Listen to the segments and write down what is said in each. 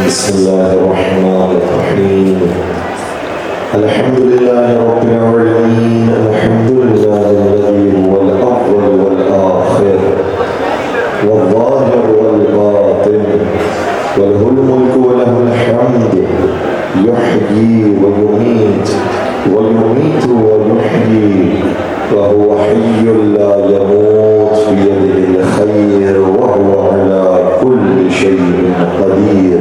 بسم الله الرحمن الرحيم الحمد لله رب العالمين الحمد لله الذي هو الأول والآخر والظاهر والباطن وله الملك وله الحمد يحيي ويميت ويحيي وهو حي لا يموت بيده الخير وهو على كل شيء قدير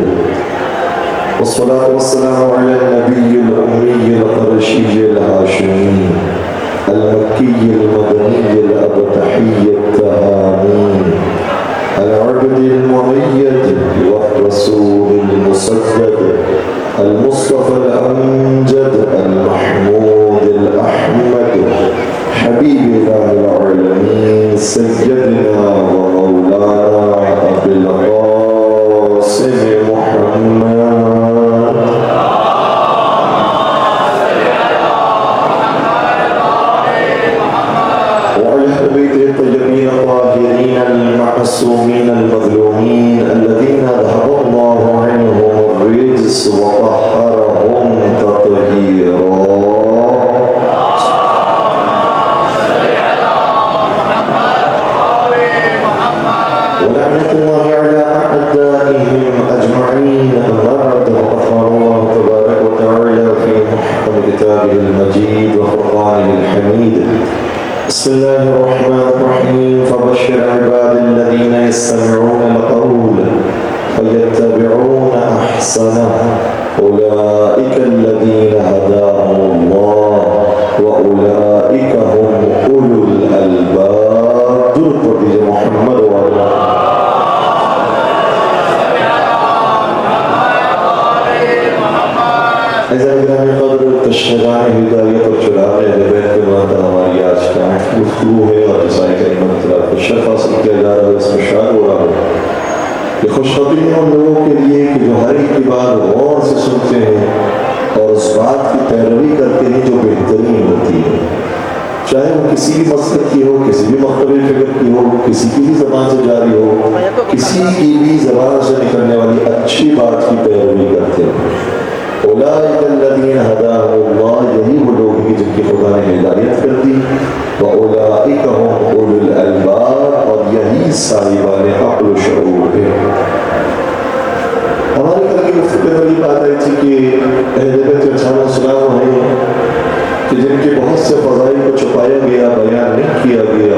والصلاة والسلام على النبي الأمي القرشي الهاشمي المكي المدني الأبتحي التهامي العبد المميز والرسول المسدد المصطفى الأمجد المحمود الأحمد حبيب الله العالمين سيدنا ومولانا أبي القاسم محمد وعلى أهل بيته الطيبين الطاهرين المعصومين المظلومين الذين ذهب الله عنهم الرجس وطهرهم تطهيرا ولعنة الله على أعدائهم أجمعين أمرت وغفر الله تبارك وتعالى في محكم كتابه المجيد وفرقانه الحميد بسم الله الرحمن الرحيم فبشر عباد الذين يستمعون القول فيتبعون أحسنه أولئك الذين هداهم الله وأولئك هم أولو الألباب درود محمد وعلى اعزائي گرامی قدر تشہیران ہدایت اور چراغ اہل بیت کے بعد ہماری آج کا گفتگو ہے اور رسائے کریمہ اطلاع کو شرف حاصل کیا جا رہا ہے اس میں شاعر ہو رہا ہے یہ خوشخبری ہے ان لوگوں کے لیے کہ جو ہر ایک کی بات غور سے سنتے ہیں اور اس بات کی پیروی کرتے ہیں جو بہترین ہوتی ہے، چاہے وہ کسی بھی مقصد کی ہو، کسی بھی مکتب فکر کی ہو، کسی کی بھی زبان سے جاری ہو، کسی کی بھی زبان سے نکلنے والی اچھی بات کی پیروی کرتے ہیں۔ اولئک الذین ہداهم اللہ، یہی وہ لوگ ہیں جن کی خدا نے ہدایت کر دی، واولئک هم اولو الالباب، اور یہی صاحبان عقل و شعور ہے۔ ہماری کل کی گفتگو میں یہ بات آئی تھی کہ اہل بیت علیہ السلام ہیں کہ جن کے بہت سے فضائل کو چھپایا گیا، بیان نہیں کیا گیا،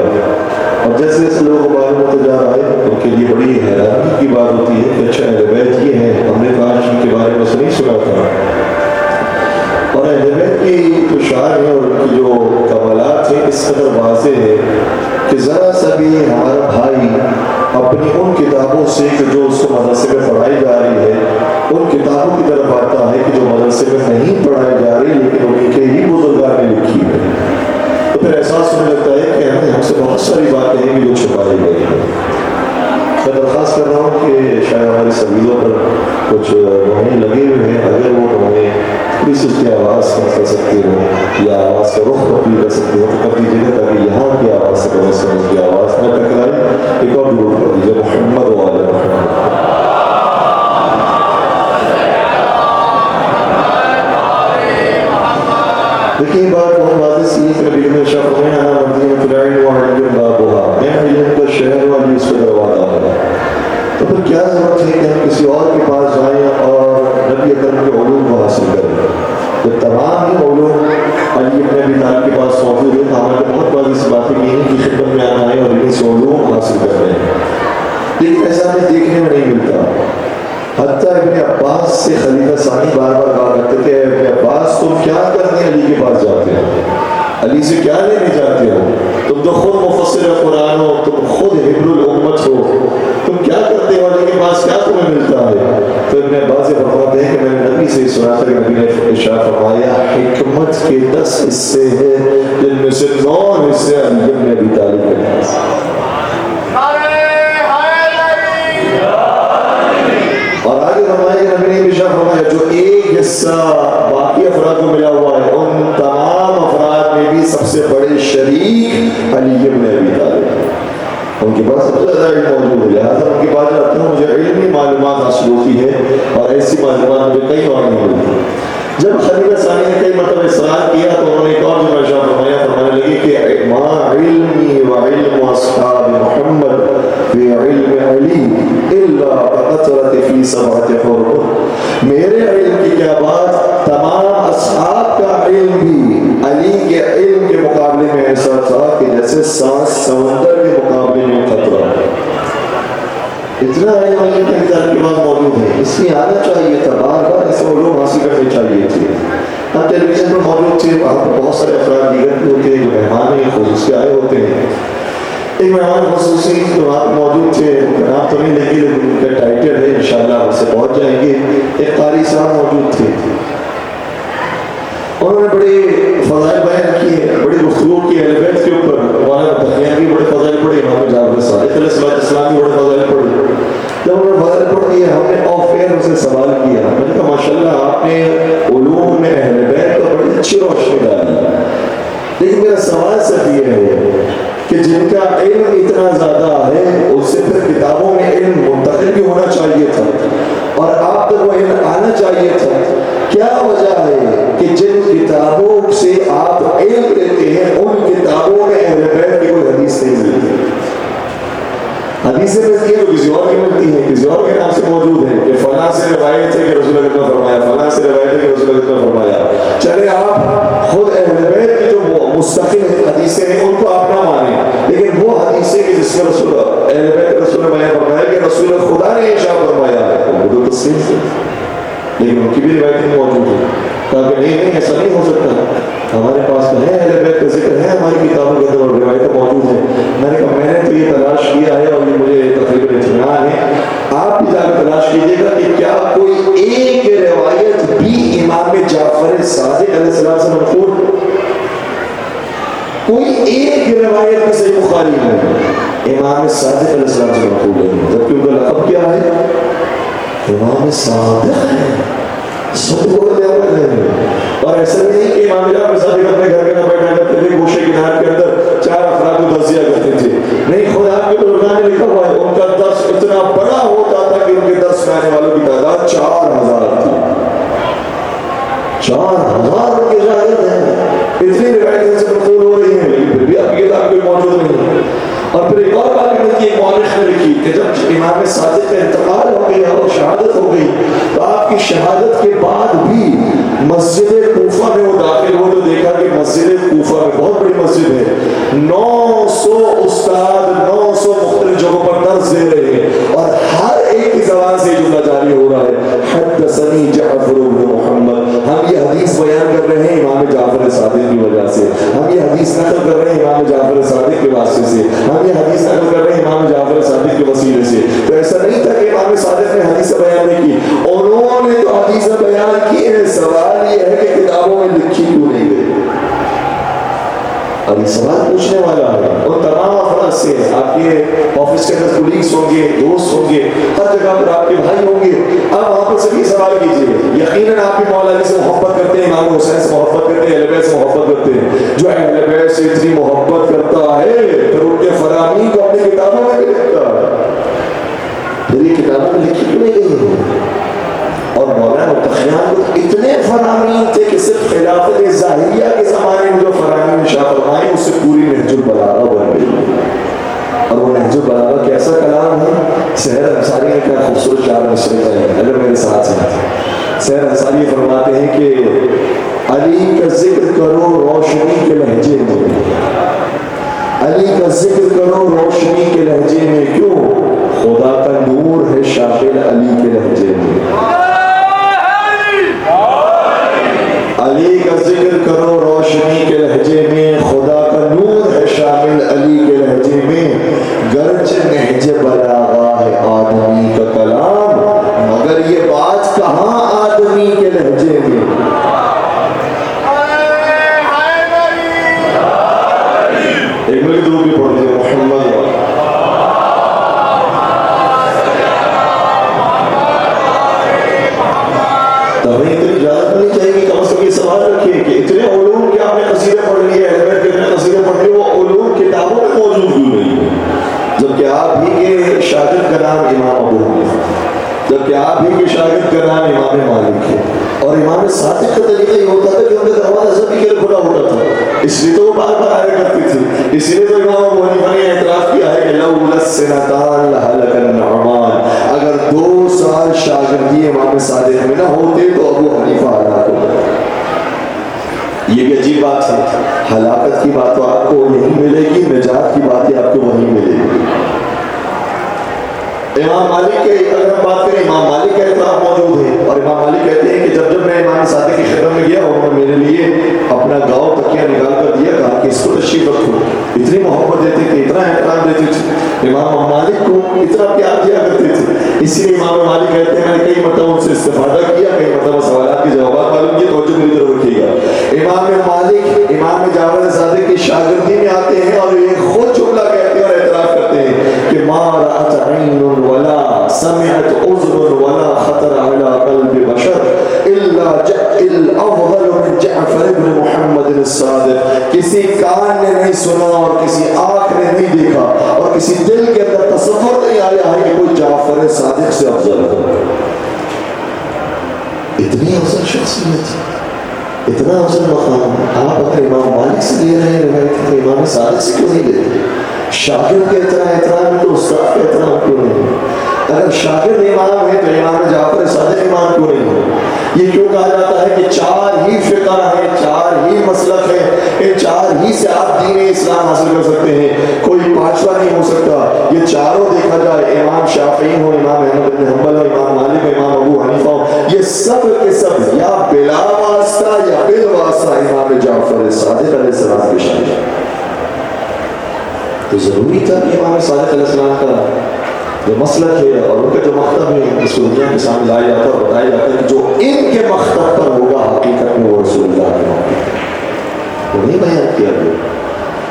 اور جیسے جیسے لوگوں کو معلوم ہوتا جا رہا ہے ان کے لیے بڑی حیرانی کی بات ہوتی ہے کہ اچھا اہل بیت یہ ہیں، ہم نے کاش ان کے بارے میں سے نہیں سنا تھا۔ اور اہل بیت کی جو شان ہے اور ان کی جو کمالات ہیں اس قدر واضح ہے کہ ذرا سا بھی ہمارا بھائی اپنی ان کتابوں سے کہ جو اس کو مدرسے میں پڑھائی جا رہی ہے ان کتابوں کی طرف آتا ہے کہ جو مدرسے میں نہیں پڑھائی جا رہی لیکن انہیں کے ہی بزرگان نے لکھی ہے، تو پھر احساس ہونے لگتا ہے کہ ہم سے بہت ساری باتیں ہیں جو چھپائی گئی ہیں۔ میں درخواست کر رہا ہوں کہ شاید ہماری سبیلوں پر کچھ رونے لگے ہوئے ہیں، اگر وہ رونے پولیس اس کی آواز کم کر سکتی ہو یا آواز کا رخ تبدیل کر سکتی ہو تو کر دیجیے گا تاکہ یہاں کی آواز سے بہت سے اس کی آواز نہ ٹکرائے۔ ایک اور ضرور کر دیجیے محمد وعلی محمد۔ دیکھیے بات بہت واضح سی ہے کہ نبی نے شاہ فرمایا انا مدینہ العلم وعلی بابها، میں علم کا شہر والی اس کا دروازہ ہے۔ تو پھر کیا ضرورت ہے کہ ہم کسی اور کے پاس جائیں اور نبی اکرم کے علوم کو حاصل کریں؟ جب تمام ہی علوم علی ابن ابی طالب کے پاس موجود ہے تو ہمیں بہت واضح سی باتیں کی ہیں کہ خدمت میں آنا ہے اور انہیں سے علوم حاصل کر رہے ہیں، لیکن ایسا ہمیں دیکھنے میں نہیں ملتا۔ حتیٰ ابن عباس سے خلیفہ ثانی بار بار کہا کرتے تھے ابن عباس تم کیا کرنے علی کے پاس جاتے ہو، علی سے کیا لینے جاتے ہو، تم تو خود مفسر قرآن ہو، تم خود حبر الامت ہو، تم کیا کرتے ہو، علی کے پاس کیا تمہیں ملتا ہے؟ تو ابن عباس سے فرماتے ہیں کہ میں نے نبی سے سنا تھا کہ نبی نے ارشاد فرمایا حکمت کے 10 حصے ہیں جن میں سے 9 حصے علی ابن ابی طالب کے پاس۔ اور آگے فرمایا کہ نبی نے ارشاد فرمایا جو ایک حصہ باقی افراد کو ملا ہوا ہے ان تمام افراد میں بھی سب سے بڑے شریک علی ابن ابی طالب، ان ان کے پاس سب سے زیادہ علم موجود ہے، لہٰذا ان کے پاس جاتا ہوں، مجھے علمی معلومات حاصل ہوتی ہے اور ایسی معلومات مجھے کئی اور نہیں ملتی۔ جب خلیفہ ثانی نے کئی مرتبہ اصرار کیا تو انہوں نے ایک اور جملہ ارشاد فرمایا، فرمانے لگے کہ ما علمی و علم اصحاب محمد فی علم علی الا کقطرۃ فی سبعۃ حر۔ میرے علم کی کیا بات، تمام اصحاب کا علم بھی علی کے علم کے مقابلے میں ایسا تھا کہ جیسے سانس سمندر کے مقابلے میں خطرہ ہے۔ اتنا علم علی کے کتاب کے پاس موجود ہے، اس لیے آنا چاہیے تھا، بار بار ایسے علوم حاصل کرنے چاہیے تھے۔ ہم ٹیلی ویژن پر موجود تھے، وہاں پر بہت سارے افراد دیگر بھی ہوتے ہیں جو مہمان ہیں، خصوص کے آئے ہوتے ہیں۔ ایک مہمان خصوصی جو وہاں پر موجود تھے، ان کا نام تو نہیں لگی لیکن ان کا ٹائٹل ہے، انشاءاللہ وہاں سے پہنچ جائیں گے۔ ایک قاری صاحب موجود تھے، انہوں نے بڑے فضائل بیان کیے، بڑی گفتگو کی اہل بیت کے اوپر، مولانا تقیان کی بڑے فضائل پڑھے، امام جعفر صادق علیہ السلام کی بڑے فضائل پڑھے۔ جب انہوں نے فضائل پڑھ دیے، ہم نے آف ایئر ان سے سوال کیا، میں نے کہا ماشاءاللہ آپ نے علوم میں اہل بیت پر بڑی اچھی روشنی ڈالی، لیکن میرا سوال صرف یہ ہے کہ جن کا علم اتنا زیادہ ہے اس سے پھر کتابوں میں علم منتقل بھی ہونا چاہیے تھا اور آپ تک وہ علم آنا چاہیے تھا۔ کیا وجہ ہے کہ جن کتابوں سے آپ علم لیتے ہیں ان کتابوں میں اہل بیت کی کوئی حدیث نہیں ملتی؟ حدیثیں ملتی ہیں تو کسی اور کی ملتی ہے، کسی اور کے نام سے موجود ہے کہ فلاں سے روایت ہے کہ رسول اللہ نے فرمایا، فلاں سے روایت ہے کہ رسول اللہ نے فرمایا۔ چلے آپ خود اہل بیت کی جو مستقل حدیثیں ہیں ان کو آپ نہ مانیں، لیکن وہ حدیثیں کہ جس میں رسول اہل بیت رسول نے بیان فرمایا کہ رسول خدا نے ارشاد فرمایا ہے، ان کو تو تسلیم ہے، لیکن ان کی بھی روایتیں موجود ہیں۔ کہا کہ نہیں ایسا نہیں ہو سکتا، ہمارے پاس تو ہے اہل بیت کا ذکر ہے ہماری کتابوں کے اندر اور روایتیں موجود ہیں۔ میں نے کہا میں نے تو یہ تلاش کیا ہے اور یہ مجھے تقریباً اطمینان ہے، آپ بھی جا کر تلاش کیجیے گا کہ کیا کوئی ایک روایت بھی امام جعفر صادق علیہ السلام سے منقول، کوئی ایک روایت بھی صحیح بخاری ہے امام صادق علیہ السلام سے منقول ہے، جبکہ ان کا لقب کیا ہے، امام صادق ہے، سب بولنے والے ہیں۔ اور ایسا نہیں کہ امام جعفر صادق اپنے گھر کے نہ بیٹھا کرتے تھے، گوشے کنار کے اندر چار افراد کو درس دیا کرتے تھے، نہیں، خود آپ کے علماء نے لکھا ہوا ہے ان کا درس اتنا بڑا ہوتا تھا کہ ان کے درس میں آنے والوں کی تعداد 4000 تھی، 4000 ان کے شاگرد ہیں، اتنی روایتیں سے منقول ہو رہی ہیں، لیکن پھر بھی آپ کی کتاب کوئی موجود نہیں ہے۔ اور پھر ایک اور بات ملتی ہے، مورخ نے لکھی کہ جب امام صادق کا انتقال ہو گیا اور شہادت ہو گئی تو آپ کی شہادت کے بعد بھی مسجد کوفہ میں وہ داخل ہو تو دیکھا کہ مسجد کوفہ میں بہت بڑی مسجد ہے، 900 استاد 900 مختلف جگہوں پر درس دے رہے ہیں اور ہر ایک کی زبان سے جملہ جاری ہو رہا ہے، حدثنی جعفر بن محمد، ہم یہ حدیث بیان کر رہے ہیں امام جعفر صادق کی وجہ سے، ہم یہ حدیث نقل کر رہے ہیں امام جعفر صادق کے واسطے سے، ہم یہ حدیث نقل کر رہے ہیں امام جعفر صادق کے وسیلے سے۔ تو ایسا نہیں تھا کہ امام صادق نے حدیث بیان نہیں کی، انہوں نے تو حدیث بیان کی ہے، سوال یہ ہے کہ کتابوں میں لکھی کیوں نہیں گئی؟ اب یہ سوال پوچھنے والا ہے اور تمام افراد سے، آپ کے آفس کے اندر کولیگز ہوں گے، دوست ہوں گے، ہر جگہ پر آپ کے بھائی ہوں گے، اب وہاں پر سبھی سوال کیجیے، یقیناً آپ کے مولا علی سے محبت کرتے ہیں، امام حسین سے محبت کرتے ہیں، اہل بیت سے محبت کرتے ہیں، جو اہل بیت سے اتنی محبت کرتا ہے پھر ان کے فرامین کو اپنی کتابوں میں بھی لکھتا ہے، پھر یہ کتابوں میں لکھی کیوں نہیں گئی ہے؟ اور مولانا تقیان کو اتنے فرامین تھے کہ صرف خلافت ظاہریہ کے زمانے میں جو فرامین شاہ فرمائے اس سے پوری نہج البلاغہ بن گئی، اور وہ نہج البلاغہ کیسا کلام ہے، سحر انصاری نے کیا خوبصورت چار مصرے ہیں، اگر میرے ساتھ ہیں، سحر انصاری فرماتے ہیں کہ علی کا ذکر کرو روشنی کے لہجے میں، علی کا ذکر کرو روشنی کے لہجے میں، کیوں؟ خدا کا نور ہے شامل علی کے لہجے میں، علی کا ذکر کرو روشنی کے لہجے میں، خدا کا نور ہے شامل علی کے لہجے میں، گرچہ نہج بلاغہ ہے آدمی کا کلام مگر یہ بات کہاں آدمی کے لہجے میں۔ ایک ملک درود بھی پڑھتے ہیں، محمد آپ ہی کے شاگرد کا نام امام ابو حنیفہ، جبکہ آپ ہی کے شاگرد کا نام امام مالک ہے، اور امام صادق کا طریقہ یہ ہوتا تھا کہ ان کا دروازہ سبھی کے لیے کھلا ہوتا تھا، اس لیے تو وہ بار بار آیا کرتی تھی. اس لیے تو امام ابو حنیفہ نے اعتراف کیا ہے کہ لولا السنتان لہلک النعمان، اگر 2 سال شاگردی امام صادق میں نہ ہوتے تو ابو حنیفہ ہلاک ہوتا. یہ بھی عجیب بات ہے، ہلاکت کی بات تو آپ کو یہی ملے گی، نجات کی باتیں آپ کو وہی ملے گی. امام مالک کے اگر ہم بات کریں، امام مالک کا اعتراف موجود ہے، اور امام مالک کہتے ہیں کہ جب میں امام صادق کی خدمت میں گیا، انہوں نے میرے لیے اپنا گاؤں تکیہ نکال کر دیا، کہا کہ اس کو تشریف رکھو. اتنی محبت دیتے تھے، اتنا احترام دیتے تھے، امام مالک کو اتنا پیار دیا کرتے تھے. اسی لیے امام مالک کہتے ہیں میں نے کئی مرتبہ ان سے استفادہ کیا، کئی مرتبہ سوالات کے جوابات معلوم کیے. توجہ میری طرف رکھیے گا. امام مالک امام جعفر صادق کی شاگردی میں آتے ہیں اور یہ خود جملہ کہتے ہیں اور اعتراف کرتے ہیں کہ ما رأت عین ولا سمعت اذن ولا خطر على قلب بشر الا الافضل من جعفر بن محمد الصادق. کسی کان نے نہیں سنا اور کسی آنکھ نے نہیں دیکھا اور کسی دل کے اندر تصور نہیں آیا ہے کہ کوئی جعفر صادق سے افضل ہو. اتنی افضل شخصیت، اتنا افضل مقام. آپ اگر امام مالک سے لے رہے ہیں روایت تو امام صادق سے کیوں نہیں لیتے؟ شاگرد کے اتنا احترام ہے تو استاد کے احترام کیوں نہیں؟ اگر شاگرد امام ہے تو امام جعفر صادق امام کیوں نہیں ہے؟ یہ کیوں کہا جاتا ہے کہ 4 ہی فقہ ہیں، 4 ہی مسلک ہیں، ان 4 ہی سے آپ دین اسلام حاصل کر سکتے ہیں، کوئی 5واں نہیں ہو سکتا. یہ چاروں دیکھا جائے، امام شافعی ہو، امام احمد بن حنبل ہو، امام مالک ہو، امام ابو حنیفہ ہو، یہ سب کے سب یا بلا واسطہ یا بال واسطہ امام جعفر صادق علیہ السلام کے شاگرد. تو ضروری تھا کہ امام صادق علیہ السلام کا جو مسلک ہے اور ان کا جو مکتب ہے اس کو دنیا کے سامنے لایا جاتا ہے اور بتایا جاتا ہے کہ جو ان کے مکتب پر ہوگا حقیقت میں وہ رسول اللہ کے مکتب وہ نہیں بیان کیا گیا.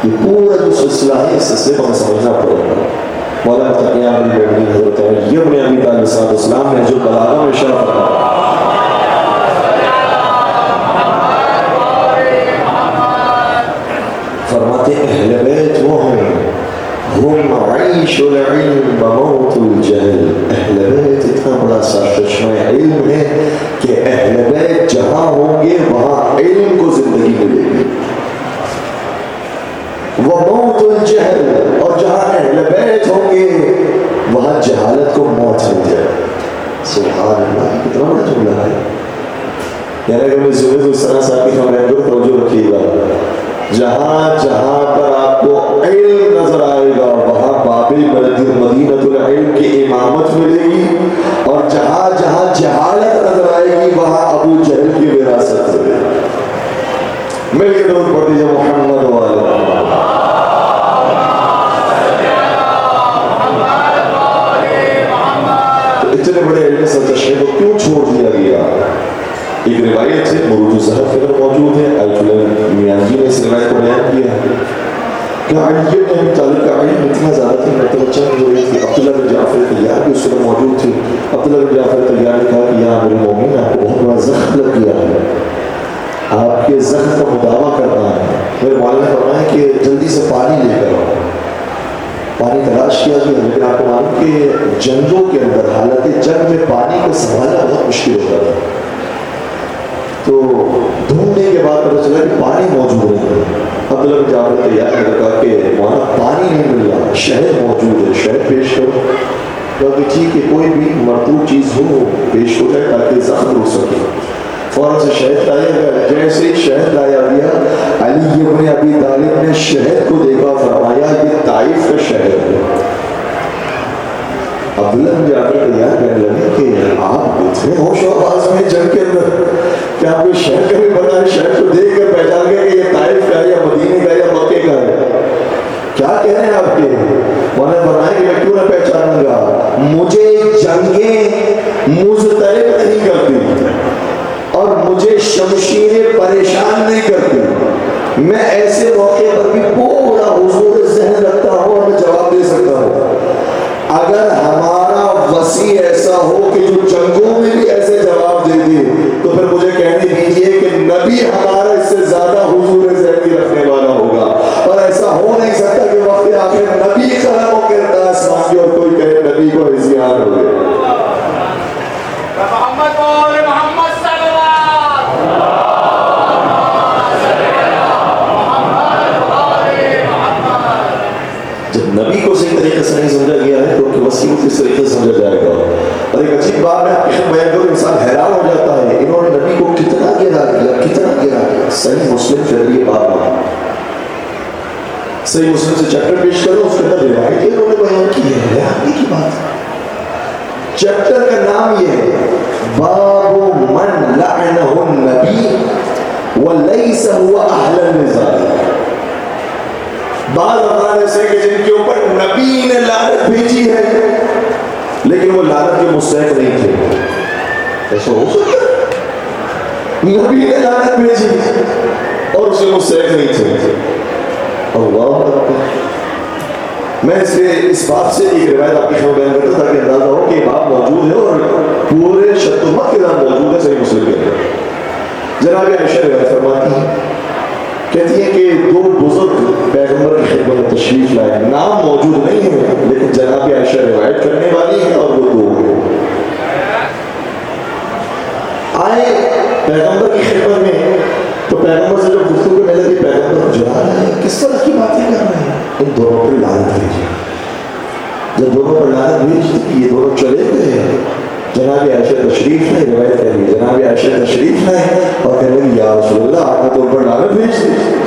یہ پورا جو سلسلہ ہے اس سلسلے کو ہمیں سمجھنا پڑے گا. مولانا تقی المؤمنین حضرت علی ابن ابی طالب صاحب السلام نے جو بلاغہ میں اشارہ فرمایا، فرماتے اہل بیت وہ ہیں ہم عیش العلم و موت الجہل. اہل بیت اتنا بڑا سرچشمہ علم ہے کہ اہل بیت جہاں ہوں گے وہاں علم کو زندگی ملے گی. وہ موت الجہل، اور جہاں اہل بیت ہوں گے وہاں جہالت کو موت مل جائے. سبحان اللہ، کتنا بڑا جملہ ہے. یعنی اگر میں زبید السلام صاحب کی ہم رہنگر توجہ رکھیے گا، جہاں جہاں پر آپ کو علم نظر آئے گا وہاں بابل مدینۃ العلم کی امامت ملے گی، اور جہاں جہاں جہالت نظر آئے گی وہاں ابو جہل کی وراثت ملے گی. مل کے درود پڑھ دیجیے محمد والے. اتنے بڑے علم سرچشمے کو کیوں چھوڑ دیا گیا؟ ایک روایت ہے، مروج الزہر کے اندر موجود ہے، الجلیل میانجی نے اس روایت کو بیان کیا ہے کہ علی بن ابی طالب کا علم اتنا زیادہ تھا، مطلب چند جو ہے کہ عبداللہ بن جعفر طیار بھی اس وقت موجود تھے. عبداللہ بن جعفر طیار نے کہا کہ یا امیر المومنین آپ کو بہت بڑا زخم لگ گیا ہے، آپ کے زخم کا مداوع کرنا ہے. میرے مولانا نے فرمایا کہ جلدی سے پانی لے کر آؤ. پانی تلاش کیا گیا، لیکن آپ کو معلوم کہ جنگوں کے اندر حالت جنگ میں پانی کو سنبھالنا بہت مشکل ہوتا تھا. تو ڈھونڈنے کے بعد پتہ چلا کہ پانی موجود ہے. عبداللہ بن جعفر طیار نے کہا کہ مولانا پانی نہیں مل رہا، شہد موجود ہے، شہد پیش کرو. کہا کہ ٹھیک ہے، کوئی بھی مرطوب چیز ہو پیش ہو جائے تاکہ زخم رک سکے. فوراً سے شہد لایا گیا. جیسے ہی شہد لایا گیا، علی بن ابی طالب نے شہد کو دیکھا، فرمایا یہ طائف کا شہد ہے. عبداللہ بن جعفر طیار کہنے لگے کہ آپ اتنے ہوش و حواس میں جنگ کے اندر کہ آپ کو شہر کا بھی پتا ہے، شہر کو دیکھ کر پہچان گئے کہ یہ طائف کا ہے یا مدینے کا یا مکے کا ہے. کیا کہہ رہے ہیں آپ کے؟ انہوں نے فرمایا کہ میں کیوں نہ پہچانوں گا، مجھے جنگیں مضطرب نہیں کرتی اور مجھے شمشیریں پریشان نہیں کرتی. میں ایسے موقع پر بھی پورا حضور ذہن رکھتا ہوں اور میں جواب دے سکتا ہوں. اگر ہمارا وسیع ایسا ہو کہ جو جنگوں میں بھی ایسے جواب دے دے تو پھر مجھے کہنے دیجیے کہ نبی ہمارا اس سے زیادہ حضور ذہنی رکھنے والا ہوگا. اور ایسا ہو نہیں سکتا کہ وقت آخر نبی قلم و کرداس طریقے سے نہیں سمجھا گیا ہے تو کہ وسیع کس طریقے سے سمجھا جائے گا. اور ایک عجیب بات میں آپ کی خدمت بیان کروں, انسان حیران ہو جاتا ہے انہوں نے نبی کو کتنا گرا دیا, کتنا گرا دیا. صحیح مسلم کے ذریعے بات صحیح مسلم سے چیپٹر پیش کرو, اس کے اندر روایت انہوں نے بیان کی ہے. حیرانی کی بات, چیپٹر کا نام یہ ہے باب من لعنہ النبی ولیس هو اہل النزاع. بعض افراد ایسے کہ جن کے اوپر نبی نے لعنت بھیجی ہے لیکن وہ لعنت کے مستحق نہیں تھے. ایسا ہو سکتا ہے نبی نے لعنت بھیجی اور اسے مستحق نہیں تھے. اللہ اکبر. میں اس بات سے ایک روایت آپ کی خبر بیان کرتا تاکہ اندازہ ہو کہ بات موجود ہے اور پورے شتمت کے ساتھ موجود ہے صحیح مسلم کے اندر. جناب عائشہ روایت فرماتی ہیں, کہتی ہیں کہ دو بزرگ پیغمبر کی خدمت میں تشریف لائے, نام موجود نہیں ہے لیکن جناب عائشہ روایت کرنے والی ہے اور وہ دو ہیں. آئے پیغمبر کی خدمت میں تو پیغمبر سے جو گفتگو میں لگی, پیغمبر جلا رہے ہیں کس طرح کی باتیں کر رہے ہیں, ان دونوں پر لعنت بھیجی. جب دونوں پر لعنت بھیجی یہ دونوں چلے گئے, جناب عائشہ تشریف لائے, روایت کر رہی ہے جناب عائشہ تشریف لائے اور کہنے لگی یا رسول اللہ آپ نے تو ان پر لعنت بھیج دی.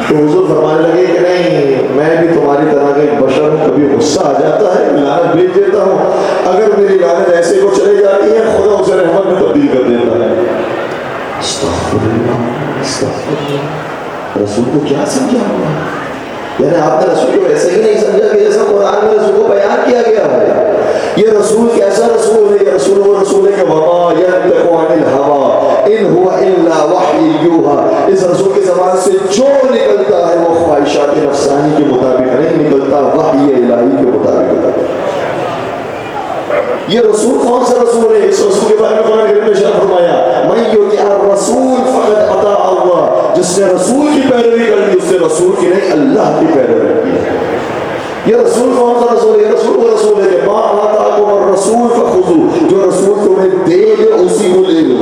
تو حضور فرمانے لگے کہ نہیں, میں بھی تمہاری طرح کا ایک بشر ہوں, کبھی غصہ آ جاتا ہے لعنت بھیج دیتا ہوں, اگر میری لعنت ایسے کو چلے جاتی ہے خدا اسے رحمت میں تبدیل کر دیتا ہے. استغفر اللہ, استغفر اللہ. رسول کو کیا سمجھا ہوا, یعنی آپ نے رسول کو ایسا ہی نہیں سمجھا کہ جیسا قرآن میں رسول کو بیان کیا گیا ہے. یہ رسول کیسا رسول ہے, یہ رسول وہ رسول ہے کہ وما ينطق عن الهوى ان هو الا وحی یوحى. اس رسول کی زبان سے جو نکلتا ہے وہ خواہشات نفسانی کے مطابق نہیں نکلتا, وحی الہی کے مطابق ہوتا ہے. یہ رسول کون سا رسول ہے, اس رسول کے بارے میں قرآن کریم نے ارشاد فرمایا من یطع الرسول فقد اطاع اللہ. جس نے رسول کی پیروی کر لی اس نے رسول کی نہیں اللہ کی پیروی کی. یہ رسول کون سا رسول ہے, یہ رسول وہ رسول ہے کہ ما آتاکم الرسول فخذوه, جو رسول تمہیں دے دے اسی کو لے لو.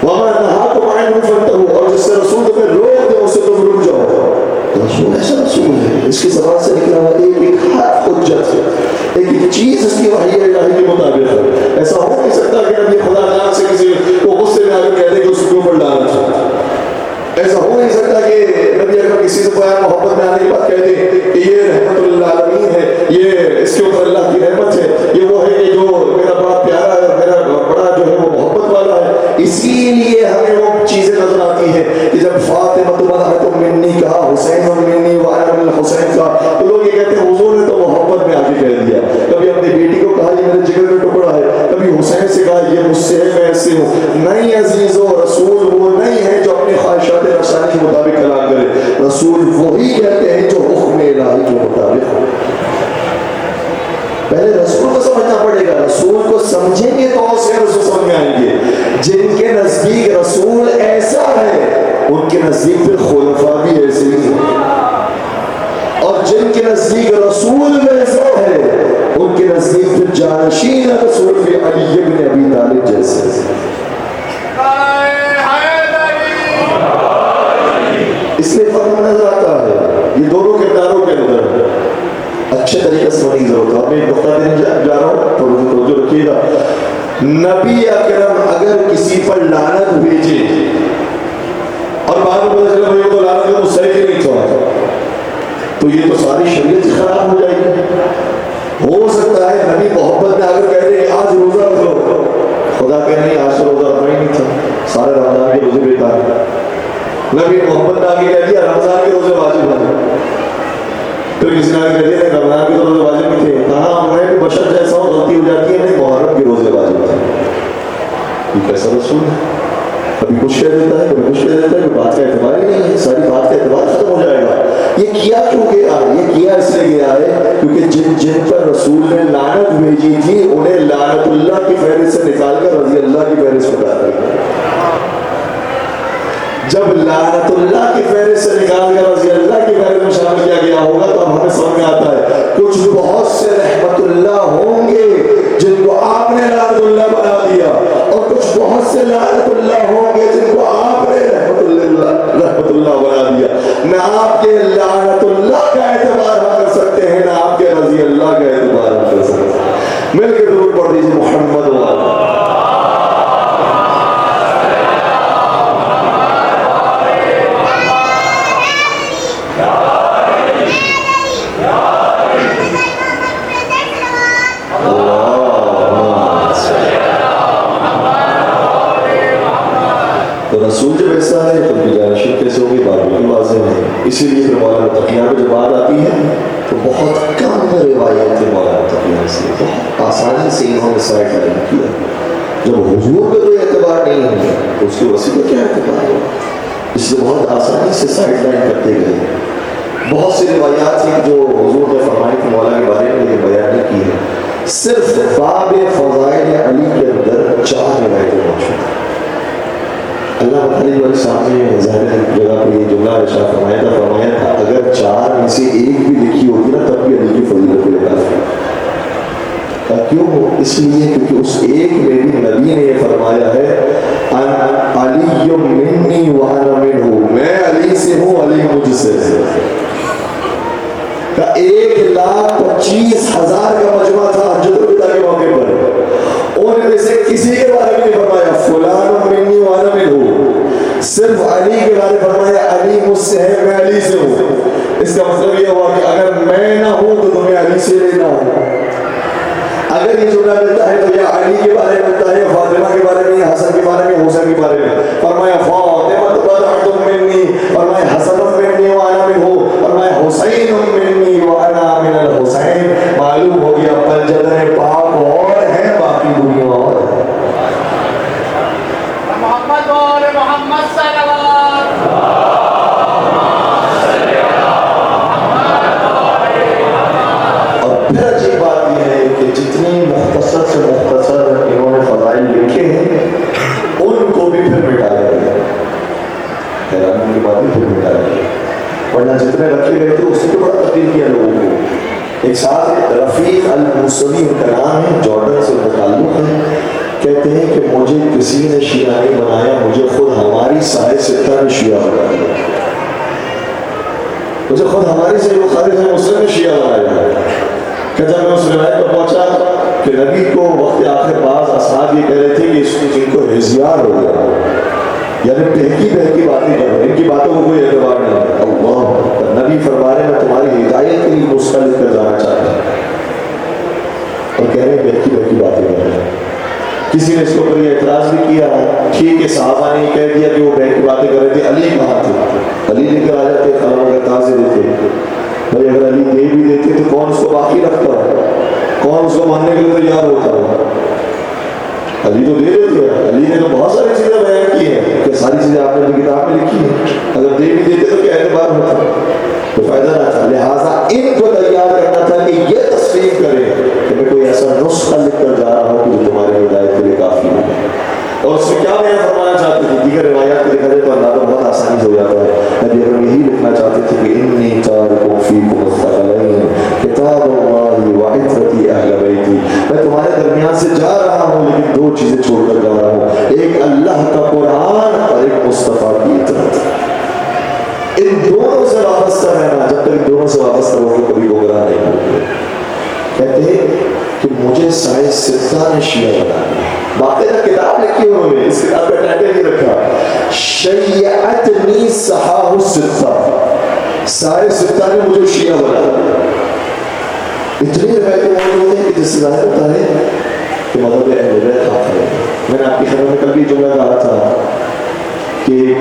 وما نہاکم عنہ فانتہوا, اور جس سے رسول تمہیں روک دے اسے تم رک جاؤ. رسول ایسا رسول ہے اس کی زبان سے نکلا ہوا ایک حرف حجت ہے, ایک چیز اس کی وحی الہی کے مطابق ہے. ایسا ہو نہیں سکتا کہ نبی خدا جان سے کسی کو غصے میں آ کر کہہ دے کہ اس کے اوپر لعنت ہے. ایسا ہو نہیں سکتا کہ نبی اکرم کسی سے پیار محبت میں آنے کے بعد کہہ دے کہ یہ رحمت للعالمین ہے, یہ اس کے اوپر اللہ کی رحمت ہے, یہ وہ ہے کہ جو میرا بڑا پیارا ہے, میرا بڑا جو ہے وہ محبت والا ہے. اسی لیے ہمیں وہ چیزیں نظر آتی ہیں کہ جب فاطمہ بنت منی کہا, حسین منی وانا من الحسین کہا, تو لوگ یہ کہتے ہیں حضور نے تو محبت میں آ کے کہہ دیا. کبھی اپنی بیٹی کو کہا یہ میرے جگر کا ٹکڑا ہے, کبھی حسین سے کہا یہ مجھ سے ہے میں ایسے ہوں. نہیں عزیزو, رسول وہ نہیں ہے جو اپنے خواہشات نفسانی کے مطابق کلام کرے. رسول وہی کہتے ہیں جو حکم الہی کے مطابق ہو. پہلے رسول کو سمجھنا پڑے گا, رسول کو سمجھیں گے تو سے رسول سمجھ میں آئیں گے. جن کے نزدیک رسول ایسا ہے ان کے نزدیک پھر خلفاء بھی ایسے ہی ہیں, اور جن کے نزدیک رسول ویسا ہے ان کے نزدیک پھر جانشین رسول بھی علی بن ابی طالب جیسے. اس لیے فرق نظر آتا ہے یہ دونوں کرداروں کے اندر اچھے طریقے سے ہونے کی ضرورت ہے. میں ایک نقطہ دینے جا رہا ہوں, توجہ رکھیے گا. نبی اکرم اگر کسی پر لعنت بھیجے اور بعد میں پتہ چلا بھائی تو لعنت کا مستحق ہی نہیں تھا, تو یہ تو ساری شریعت خراب ہو جائے گی. ہو سکتا ہے نبی محبت میں اگر کہہ دے کہ آج روزہ رکھو, خدا کہ نہیں آج تو روزہ رکھنا ہی نہیں تھا, سارے رمضان کے روزے بیکار. نبی محبت میں آگے کہہ دیا رمضان کے روزے واجب ہیں, پھر کسی نے کہہ دیا رمضان کے روزے واجب نہیں تھے. کہاں میں بھی بشر جیسا ہوں, غلطی ہو جاتی ہے, نہیں محرم کے روزے واجب تھے. یہ کیسا رسول ہے, کبھی کچھ کہہ دیتا ہے کبھی کچھ کہہ دیتا ہے, کہ بات کا اعتبار ہی نہیں ہے, ساری بات کا اعتبار ختم ہو جائے گا. یہ کیا کیوں گیا, یہ کیا اس لیے گیا ہے کیونکہ جن پر رسول نے لعنت بھیجی تھی انہیں لعنت اللہ کی فہرست سے نکال کر رضی اللہ کی فہرست میں ڈال دیا. جب لعنت اللہ کی فہرست سے نکال کر رضی اللہ کی فہرست میں شامل کیا گیا ہوگا تو اب ہمیں سمجھ میں آتا ہے کچھ بہت سے رحمت اللہ ہوں گے جن کو آپ نے لعنت اللہ بنا دیا, اور کچھ بہت سے لعنت اللہ ہوں گے جن کو آپ نے رحمت اللہ بنا دیا. نہ آپ کے لعنت اللہ کا اعتبار ہم کر سکتے ہیں, نہ آپ رضی اللہ کا اعتبار ہم کر سکتے ہیں. مل کے درود پڑھ دیجیے محمد والا. تو رسول جب ایسا ہے تو جانشین کیسے ہوگی بات بھی واضح ہے. اسی لیے پھر مولانا تقیہ پہ جب بات آتی ہے تو بہت کم روایت ہے مولانا تقیہ سے, بہت آسانی سے انہوں نے سائڈ لائن کیا. جب حضور کا کوئی اعتبار نہیں ہے تو اس کے وسیع کا کیا اعتبار ہے, اس لیے بہت آسانی سے سائڈ لائن کرتے گئے. بہت سی روایات ہیں جو حضور نے فرمائی تھی مولا کے بارے میں لیکن بیان نہیں کی ہے. صرف باب فضائل علی کے اندر 4 روایتیں موجود ہیں. اللہ تعالیٰ والے سامنے ظاہر جگہ پہ یہ جملہ ارشاد فرمایا تھا اگر 4 میں سے ایک بھی لکھی ہوتی نا تب بھی علی کی فضیلت کو لکھا. کیوں؟ اس لیے کیونکہ اس ایک میں بھی نبی نے یہ فرمایا ہے علی منی وانا منہ, میں علی سے ہوں علی مجھ سے ہے. 1,25,000 کا مجمع تھا حجۃ الوداع کے موقع پر. ان میں سے کسی کے بارے میں نہیں فرمایا فلان منی وانا منہ, صرف علی کے بارے میں فرمایا علی مجھ سے ہے میں علی سے ہوں. اس کا مطلب یہ ہوا کہ اگر میں نہ ہوں تو تمہیں علی سے لینا ہے. اگر یہ جملہ ملتا ہے تو یا علی کے بارے میں ملتا ہے, یا فاطمہ کے بارے میں, یا حسن کے بارے میں, حسین کے بارے میں. فرمایا فاطمہ بضعۃ منی, فرمایا حسن منی وانا منہ, فرمایا حسین منی وانا من الحسین. معلوم ہو گیا پنجدر پاک اور ہے باقی دنیا اور ہے. محمد اور محمد صلوات. اور پھر عجیب بات یہ ہے کہ جتنے مختصر سے مختصر انہوں نے فضائل لکھے ہیں ان کو بھی پھر مٹایا گیا. حیرانی کی بات بھی پھر مٹایا گیا, ورنہ جتنے رکھے گئے تھے اس نے تو بڑا تبدیل کیا لوگوں کو. ایک ساتھ رفیق الموصلی ان کا نام ہے, جارڈن سے متعلق ہے. کہتے ہیں کہ مجھے کسی نے شیعہ نہیں بنایا, مجھے خود ہماری سائے ستہ نے شیعہ بنایا. مجھے خود ہماری سے جو خالد ہے مسلم نے شیعہ بنایا. کہ جب میں اس روایت پر پہنچا کہ نبی کو وقت آخر بعض اصحاب یہ کہہ رہے تھے کہ اس کو جن کو ہزیار ہو گیا, یعنی بہکی بہکی باتیں کر رہے, ان کی باتوں کو کوئی اعتبار نہیں ہے. اللہ نبی فرما رہے میں تمہاری ہدایت کے لیے نسخہ لکھ کر جانا چاہتا ہوں, اور کہہ رہے بہکی بہکی باتیں کر رہے ہیں. کسی نے اس کے اوپر یہ اعتراض بھی کیا, ٹھیک ہے صحابہ نے کہہ دیا کہ وہ بہکی باتیں کر رہے تھے, علی کہاں تھے؟ علی لے کر آ جاتے, خانہ کا تازے دیتے. بھائی اگر علی دے بھی دیتے تو کون اس کو باقی رکھتا ہے, کون اس کو ماننے کے لیے تیار ہوتا ہے؟ علی تو دے دیتے ہیں. علی نے تو بہت ساری چیزیں بیان کی ہیں کہ ساری چیزیں آپ نے اپنی کتاب میں لکھی ہیں. اگر دے بھی دیتے تو کیا اعتبار ہوتا, تو فائدہ نہ تھا. لہٰذا ان کو تیار کرنا تھا کہ یہ تسلیم کرے کہ میں کوئی ایسا نسخہ لکھ کر جا رہا ہوں کہ جو تمہاری ہدایت کے لیے کافی ہو. اور اس میں کیا بیان فرمانا چاہتے تھے؟ دیگر روایات کو دیکھا جائے تو اندازہ بہت آسانی سے ہو جاتا ہے. نبی اکرم یہی لکھنا چاہتے تھے کہ انی تارک فیکم الثقلین کتاب اللہ وعترتی اہل بیتی. میں تمہارے درمیان سے جا رہا ہوں لیکن 2 چیزیں چھوڑ کر جا رہا ہوں, ایک اللہ کا قرآن اور ایک مصطفیٰ کی اطاعت. ان دونوں سے وابستہ رہنا, جب تک ان دونوں سے وابستہ ہو کے کبھی گمراہ نہیں ہوگے. کہتے ہیں کہ مجھے سائے ستہ نے شیعہ بنایا. باقاعدہ کتاب لکھی انہوں نے, اس کتاب کا ٹائٹل نہیں رکھا شیعتنی صحاح الستہ, سائے ستہ نے مجھے شیعہ بنایا. اتنی روایتیں موجود ہیں کہ جس سے ظاہر ہوتا ہے کہ مذہب اہل بیت حق ہے. میں نے آپ کی خبر میں کل بھی جملہ کہا تھا کہ ایک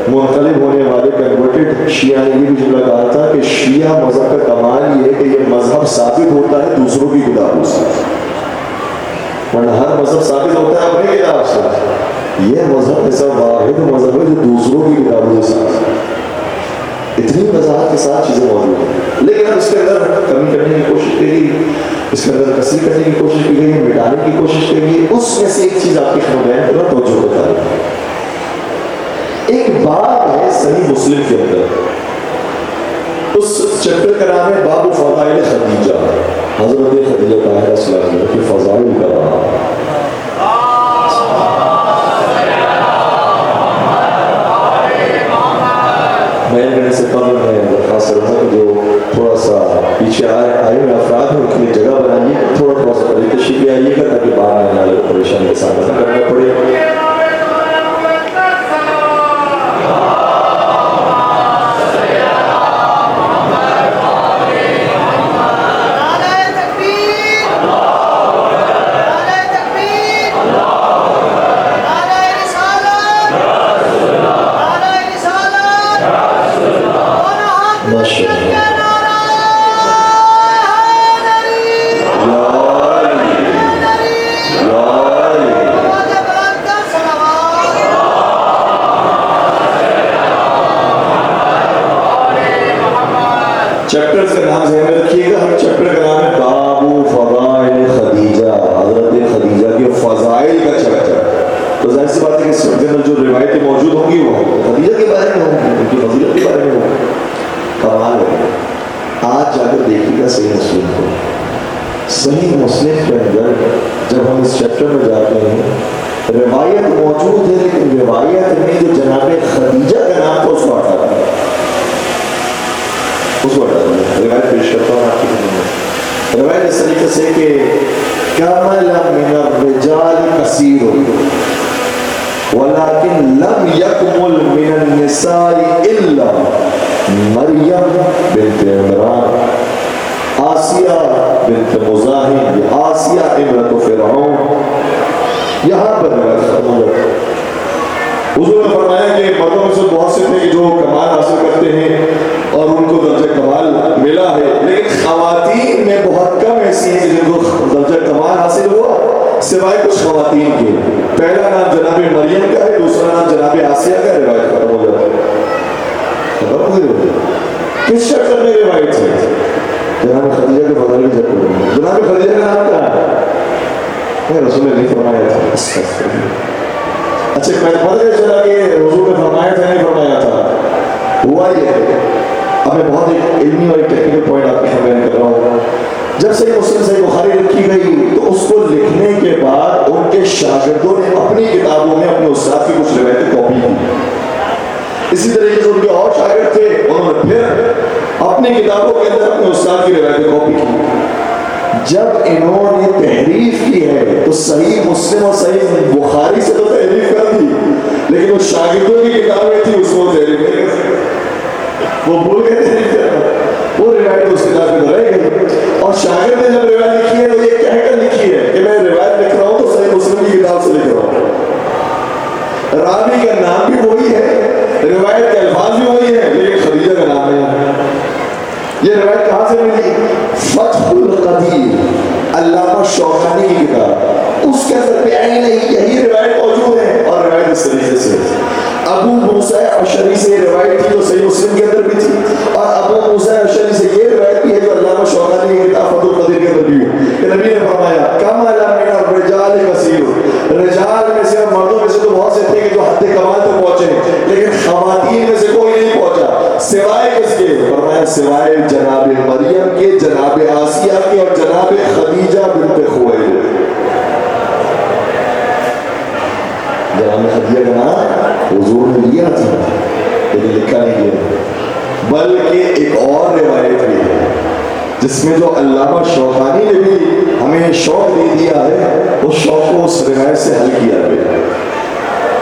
منقلب ہونے والے کنورٹڈ شیعہ نے یہ بھی جملہ کہا تھا کہ شیعہ مذہب کا کمال یہ ہے کہ یہ مذہب ثابت ہوتا ہے دوسروں کی کتابوں سے, ورنہ ہر مذہب ثابت ہوتا ہے اپنی کتاب سے. یہ مذہب ایسا واحد مذہب ہے جو دوسروں کی کتابوں سے ثابت ہے. اتنی وضاحت کے ساتھ چیزیں موجود ہیں, لیکن اب اس کے اندر کمی کرنے کی کوشش کی گئی, اس کے اندر کثیر کرنے کی کوشش کی گئی, مٹانے کی کوشش کی گئی. اس میں سے ایک چیز آپ کی خبر بیان کرنا توجہ بتا رہی ہے. ایک باب ہے صحیح مسلم کے اندر, اس چیپٹر کا نام ہے باب فضائل خدیجہ. حضرت خدیجہ طاہرہ صلی اللہ علیہ وسلم کی فضائل کا باب. میں سے قبل میں درخواست کرتا کہ جو تھوڑا سا پیچھے آ آئے ہوئے افراد ہیں ان کے لیے جگہ بنائیے، تھوڑا تھوڑا سا قریب تشریف لے آئیے گا تاکہ بعد میں آنے والے پریشانی کا سامنا نہ کرنا پڑے۔ چیپٹر کا نام ذہن میں رکھیے گا، ہر چیپٹر کا نام ہے باب فضائل خدیجہ، حضرت خدیجہ کے فضائل کا چیپٹر۔ تو ظاہر سی بات ہے کہ اس کے اندر جو روایتیں موجود ہوں گی وہ خدیجہ کے بارے میں ہوں گی، ان کی فضیلت کے بارے میں ہوں گی۔ کمال ہے۔ آج جا کر دیکھیے گا صحیح مسلم کو، صحیح مسلم کے اندر جب ہم اس چیپٹر میں جاتے ہیں روایت موجود ہے، لیکن روایت میں جو جناب خدیجہ کا نام تھا اس کو ہٹا دیا، اس کو ہٹا دیا۔ روایت پیش کرتا ہوں آپ کی خدمت میں۔ روایت اس طریقے سے کہ کمل من الرجال کثیر ولكن لم يكمل من النساء الا مریم بنت عمران آسیہ بنت مزاحم، آسیہ امرأۃ فرعون۔ یہاں پر روایت ختم ہو جاتی ہے۔ حضور نے فرمایا کہ مردوں میں سے بہت سے تھے جو کمال حاصل کرتے ہیں اور ان کو درجہ کمال ملا ہے، لیکن خواتین میں بہت کم ایسی ہیں جن کو درجہ کمال حاصل ہوا سوائے کچھ خواتین کے۔ پہلا نام جناب مریم کا ہے، دوسرا نام جناب آسیہ کا۔ روایت ختم ہو جاتی ہے۔ خبر ہوئی کس شکل میں روایت ہے؟ جناب خدیجہ کے فضائل کے چیپٹر میں۔ جناب خدیجہ کا نام کیا ہے؟ رسول نے نہیں فرمایا تھا۔ اچھا میں پتہ چلا کہ حضور نے فرمایا تھا نہیں فرمایا تھا؟ ہوا یہ ہے، اب میں بہت ایک علمی اور ایک ٹیکنیکل پوائنٹ آپ کے سامنے بیان کر رہا ہوں۔ جب صحیح مسلم صحیح بخاری لکھی گئی تو اس کو لکھنے کے بعد ان کے شاگردوں نے اپنی کتابوں میں اپنے استاد کی کچھ روایتیں کاپی کی۔ اسی طریقے سے ان کے اور شاگرد تھے، انہوں نے پھر اپنی کتابوں کے اندر اپنے استاد کی روایتیں کاپی کی۔ جب انہوں نے تحریف کی ہے تو صحیح مسلم اور صحیح بخاری سے تو تحریف کر دی، لیکن وہ شاگردوں کی کتابیں تھی اس کو تحریف نہیں کر سکتے، وہ بھول گئے تحریف کرنا، وہ روایت اس کتاب میں رہ گئی۔ اور شاگرد نے جب روایت لکھی ہے تو یہ کہہ کر لکھی ہے کہ میں روایت لکھ رہا ہوں تو صحیح مسلم کی کتاب سے لکھ رہا ہوں، راوی کا نام بھی وہی ہے، روایت کے الفاظ بھی وہی ہیں، لیکن خدیجہ کا نام ہے۔ یہ روایت کہاں سے ملی؟ فتح القدیر، علامہ شوکانی کی کتاب، اس کے اندر بھی عین یہی روایت موجود ہے۔ اور روایت اس طریقے سے ابو موسیٰ اشعری سے روایت تھی جو صحیح مسلم کے اندر بھی تھی، اور ابو موسیٰ اشعری سے یہ روایت بھی ہے جو علامہ شوکانی کی کتاب فتح القدیر کے اندر بھی ہے کہ نبی نے فرمایا کمل من الرجال کثیر، رجال میں سے اور مردوں میں سے تو بہت سے تھے کہ جو حد کمال تک پہنچے، لیکن خواتین میں سے کوئی نہیں پہنچا سوائے کس کے؟ فرمایا سوائے جناب مریم کے، جناب آسیہ کے اور جناب خدیجہ بنت خویلد۔ جناب خدیجہ کا نام حضور نے لیا تھا لیکن لکھا نہیں گیا، بلکہ ایک اور روایت بھی ہے جس میں جو علامہ شوکانی نے بھی ہمیں شوق دے دیا ہے، اس شوق کو اس روایت سے حل کیا گیا۔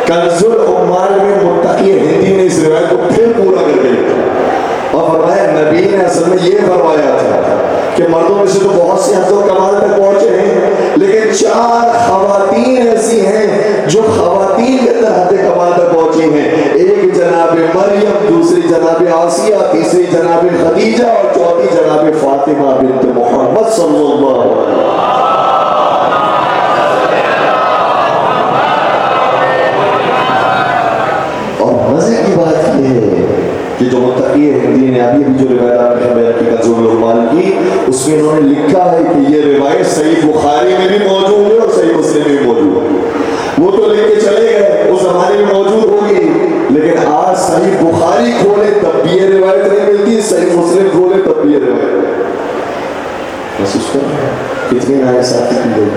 کنز العمال میں متقی ہندی نے اس روایت کو پھر پورا کر کے لکھا اور فرمایا نبی نے اصل میں یہ فرمایا تھا کہ مردوں میں سے تو بہت سے حد و کمال تک پہنچے ہیں، لیکن 4 خواتین ایسی ہیں جو خواتین کے اندر حد کمال تک پہنچی ہیں۔ ایک جناب مریم، دوسری جناب آسیہ، تیسری جناب خدیجہ اور چوتھی جناب فاطمہ بنت محمد صلی اللہ علیہ وسلم۔ اور مزے کی بات یہ ہے کہ جو متقی ہندی نے ابھی جو روایت آپ نے بیان کی کنز العمال کی، اس میں انہوں نے لکھا ہے کہ یہ روایت صحیح بخاری میں بھی موجود ہے اور صحیح مسلم میں بھی موجود ہے۔ وہ تو لے کے چلے گئے، اس زمانے میں موجود ہوگی، لیکن آج صحیح بخاری کھولے تب بھی یہ روایت نہیں ملتی، صحیح مسلم کھولے تب بھی یہ روایت۔ محسوس کر رہے ہیں کتنی ناانصافی کی گئی۔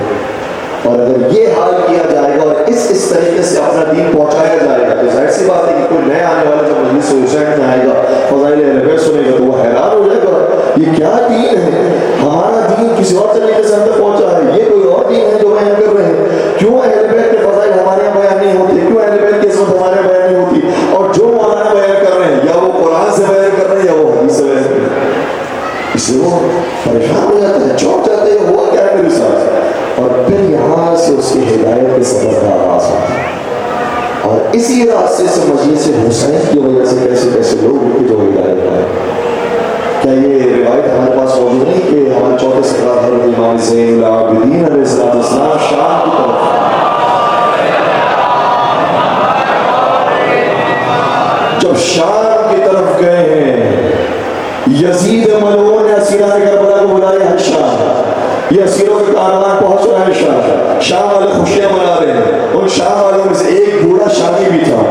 اور اگر یہ حال کیا جائے گا اور اس طریقے سے اپنا دین پہنچایا جائے گا تو ظاہر سی بات ہے کہ کوئی نیا آنے والا جو مجلس حسین میں آئے گا فضائل اہل بیت سنے گا تو وہ حیران ہو جائے گا یہ کیا دین ہے؟ ہمارا دین کسی اور طریقے سے ہم تک پہنچا ہے، یہ کوئی اور دین ہے جو بیان کر رہے ہیں۔ کیوں اہل بیت کے فضائل ہمارے یہاں بیان نہیں ہوتے؟ کیوں اہل بیت کی عظمت ہمارے یہاں بیان نہیں ہوتی؟ اور جو مولانا بیان کر رہے ہیں یا وہ قرآن سے بیان کر رہے ہیں یا وہ حدیث سے بیان کر رہے ہیں، اس سے وہ پریشان ہو جاتا ہے، چوٹ جاتے ہیں، ہوا کیا ہے میرے ساتھ؟ اور پھر یہاں سے اس کی ہدایت کے سبب کا آغاز ہوتا ہے۔ اور اسی راستے سے مجلس حسین کی وجہ سے کیسے کیسے لوگ ان کی جو ہدایت پائے۔ کیا یہ روایت ہمارے پاس موجود نہیں کہ ہمارے چوتھے سرکار حضرت امام زین العابدین علیہ السلام شام کی طرف جب شام کی طرف گئے ہیں، یزید ملعون نے اسیران کربلا کو بلایا ہے شام، یہ اسیروں کے کاروان پہنچ رہا ہے شام، شام والے خوشیاں منا رہے ہیں۔ ان شام والوں میں سے ایک بوڑھا شامی بھی تھا،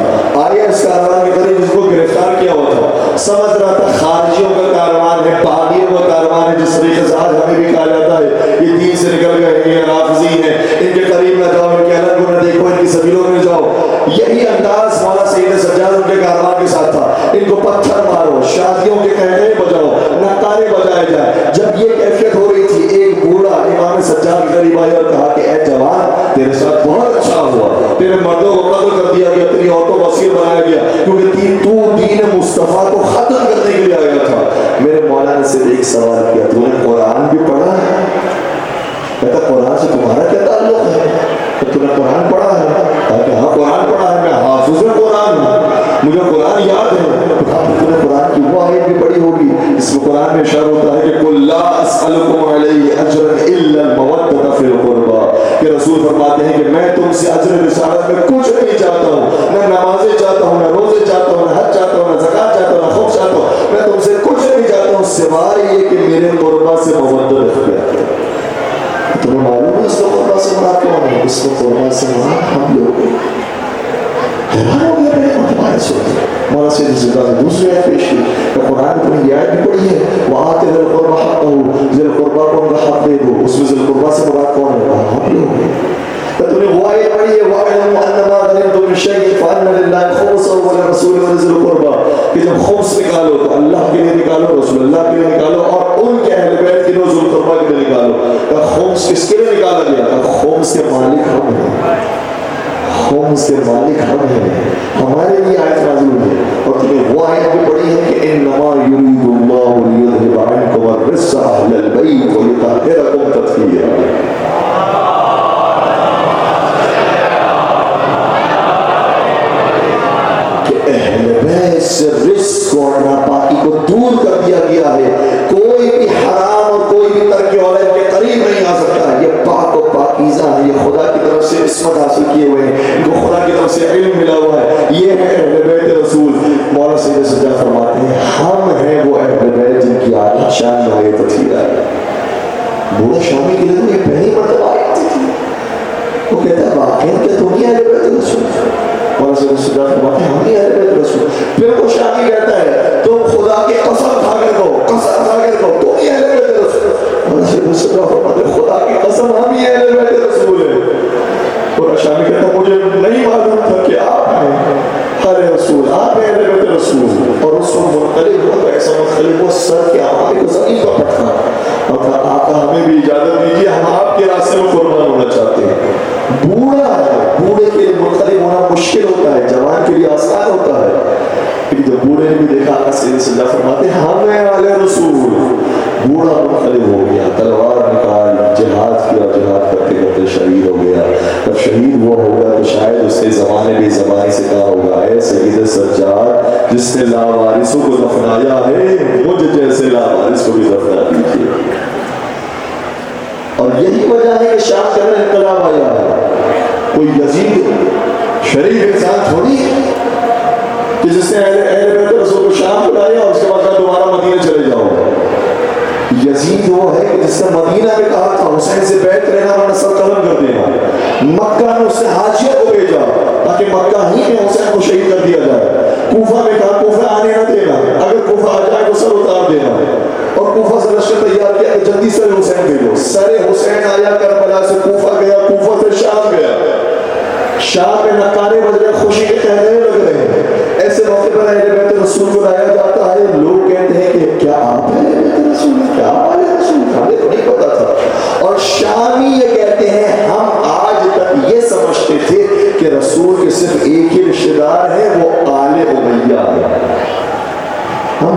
آیا اس کاروان کے قریب، جس کو گرفتار کیا ہوا تھا، سمجھ رہا تھا خارجیوں کا کاروان ہے، باغیوں کا کاروان ہے، جس طریقے سے آج ہمیں بھی کہا جاتا ہے یہ دین سے نکل گئے ہیں، یہ رافضی ہیں، ان کے قریب نہ جاؤ، ان کے الگ کو نہ دیکھو، ان کی سبیلوں میں جاؤ۔ یہی انداز مولا سید سجاد ان کے کاروان کے ساتھ تھا، ان کو پتھر مارو، شادیوں کے کہنے بجاؤ، نعرے بجائے جائے۔ جب یہ کیفیت ہو رہی تھی، ایک بوڑھا امام سجاد کے قریب آیا اور کہا کہ اے جوان، تیرے ساتھ بہت اچھا ہوا، تیرے مردوں کو قتل کر دیا گیا، تیری عورتوں کو اسیر بنایا گیا، کیونکہ تو دین مصطفیٰ کو ختم کرنے کے لیے آیا تھا۔ میرے مولا نے صرف ایک سوال کیا، تو نے قرآن بھی پڑھا ہے؟ کہتا قرآن سے تمہارا کیا تعلق ہے؟ تو نے قرآن پڑھا ہے؟ کہا ہاں قرآن پڑھا ہے، میں حافظ قرآن ہوں، مجھے قرآن یاد ہے۔ کہا تو نے قرآن کی وہ آیت بھی پڑھی ہوگی اس میں قرآن میں اشارہ ہوتا ہے کہ قل لا اسألکم علیہ اجرا الا المودۃ فی القربى، کہ رسول فرماتے ہیں کہ میں تم سے اجر رسالت میں کچھ نہیں چاہتا ہوں، نہ نمازیں چاہتا ہوں، نہ روزے چاہتا ہوں، نہ حج چاہتا ہوں، نہ زکات چاہتا ہوں، نہ خوف چاہتا ہوں، میں تم سے کچھ نہیں چاہتا ہوں سوائے یہ کہ میرے قربہ سے محبت اختیار کرو۔ تمہیں معلوم ہے اس کو قربہ سے مراد کون ہے؟ اس کو قربہ سے مراد ہم لوگ ہیں۔ حیران ہو گیا میں نے تمہارے سوچے مولا سید سجاد نے دوسری آیت پیش کی کہ قرآن میں یہ آیت بھی پڑھی ہے وَآتِ ذِی الْقُرْبَى حَقَّهُ، ذی القربہ کو ان کا حق دے دو۔ اس میں ذی القربہ سے مراد کون ہے؟ ہم لوگ ہیں۔ کہ تم نے وہ آیت پڑھی ہے وَاعْلَمُوا أَنَّ مَا غَنِمْتُم مِّن شَيْءٍ فَأَنَّ لِلَّهِ خُمُسَهُ وَلِلرَّسُولِ وَلِذِي الْقُرْبَى، کہ جب خمس نکالو تو اللہ کے لیے نکالو، رسول اللہ کے لیے نکالو، اور ان کے اہل بیت کے ذی القربہ کے لیے نکالو۔ کہ خمس کس کے لیے نکالا گیا؟ کہ خمس کے مالک ہم ہیں، خمس کے مالک ہم ہیں، ہمارے لیے آیت نازل ہوئی ہے۔ اور تمہیں وہ آیت بھی پڑھی ہے کہ انما یرید اللہ لیذھب عنکم الرجس اہل البیت ویطہرکم تطہیرا، کہ اہل بیت سے رزق اور ناپاکی کو دور کر دیا گیا ہے، کوئی بھی حرام اور کوئی بھی ترک عورت کے قریب نہیں آ سکتا ہے، یہ پاک و پاکیزہ ہے، یہ خدا کی طرف سے عصمت حاصل کیے ہوئے ہیں، ان کو خدا کی طرف سے علم ملا ہوا ہے، یہ ہے اہل بیت رسول۔ مولا سید سجاد فرماتے ہیں ہم ہیں وہ اہل بیت جن کی عادت شان میں آیت تھی ہے۔ بوڑھا شامی کے لیے تو یہ پہلی مرتبہ آیت تھی، وہ کہتا ہے واقعی کہ تم ہی اہل بیت رسول۔ مولا سید سجاد فرماتے ہیں ہم ہی اہل بیت رسول۔ پھر وہ شامی کہتا ہے تم خدا کی قسم کھا کر کہو، قسم کھا کر کہو تم ہی اہل بیت رسول۔ مولا سید سجاد فرماتے ہیں خدا کی قسم ہم ہی اہل بیت رسول ہیں۔ اور شامی کہتا ہے مجھے نہیں معلوم تھا کہ آپ ہیں ہر رسول، آپ ہیں اہل بیت رسول۔ اور اس کو منقلب ہوا تو ایسا منقلب ہوا سر کے آمانے کو زمین پر پٹکا اور کہا آقا ہمیں بھی اجازت دیجیے، ہم آپ کے راستے میں قربان ہونا چاہتے ہیں۔ بوڑھا ہے، بوڑھے کے لیے منقلب ہونا مشکل ہوتا ہے، جوان کے لیے آسان ہوتا ہے، لیکن جب بوڑھے نے بھی دیکھا آقا سید سجاد فرماتے ہیں ہم ہیں والے رسول۔ بوڑھا منقلب ہو گیا، تلوار نکال جہاد کیا، جہاد کرتے کرتے شہید ہو گیا۔ جب شہید وہ ہوگا تو شاید اس کے زمانے بھی زبانی سے کہا ہوگا اے سید سجاد جس نے لاوارثوں کو دفنایا ہے مجھ جیسے لاوارث کو بھی دفنا دیجیے۔ اور یہی وجہ ہے کہ شام کے اندر انقلاب آیا ہے۔ کوئی یزید شریف انسان تھوڑی ہے کہ جس نے اہل بیت رسول کو شام بلایا اور اس کے بعد دوبارہ مدینہ چلے جاؤ۔ یزید وہ ہے کہ جس نے مدینہ میں کہا تھا حسین سے بیعت لینا ورنہ سر قلم کر دینا، مکہ نے اس نے حاجیہ کو بھیجا تاکہ مکہ ہی میں حسین کو شہید کر دیا جائے، کوفہ میں کہا کوفہ آنے نہ دینا، اگر کوفہ آ جائے تو سر اتار دینا، اور کوفہ سے لشکر تیار کیا کہ جلدی سر حسین بھیجو۔ سر حسین آیا کربلا سے کوفہ گیا، کوفہ سے شام گیا، شام میں نقارے بج رہے، خوشی کے کہنے لگ رہے ہیں۔ ایسے موقع پر اہل بیت رسول کو لایا جاتا ہے، لوگ کہتے ہیں کہ کیا آپ اہل بیت رسول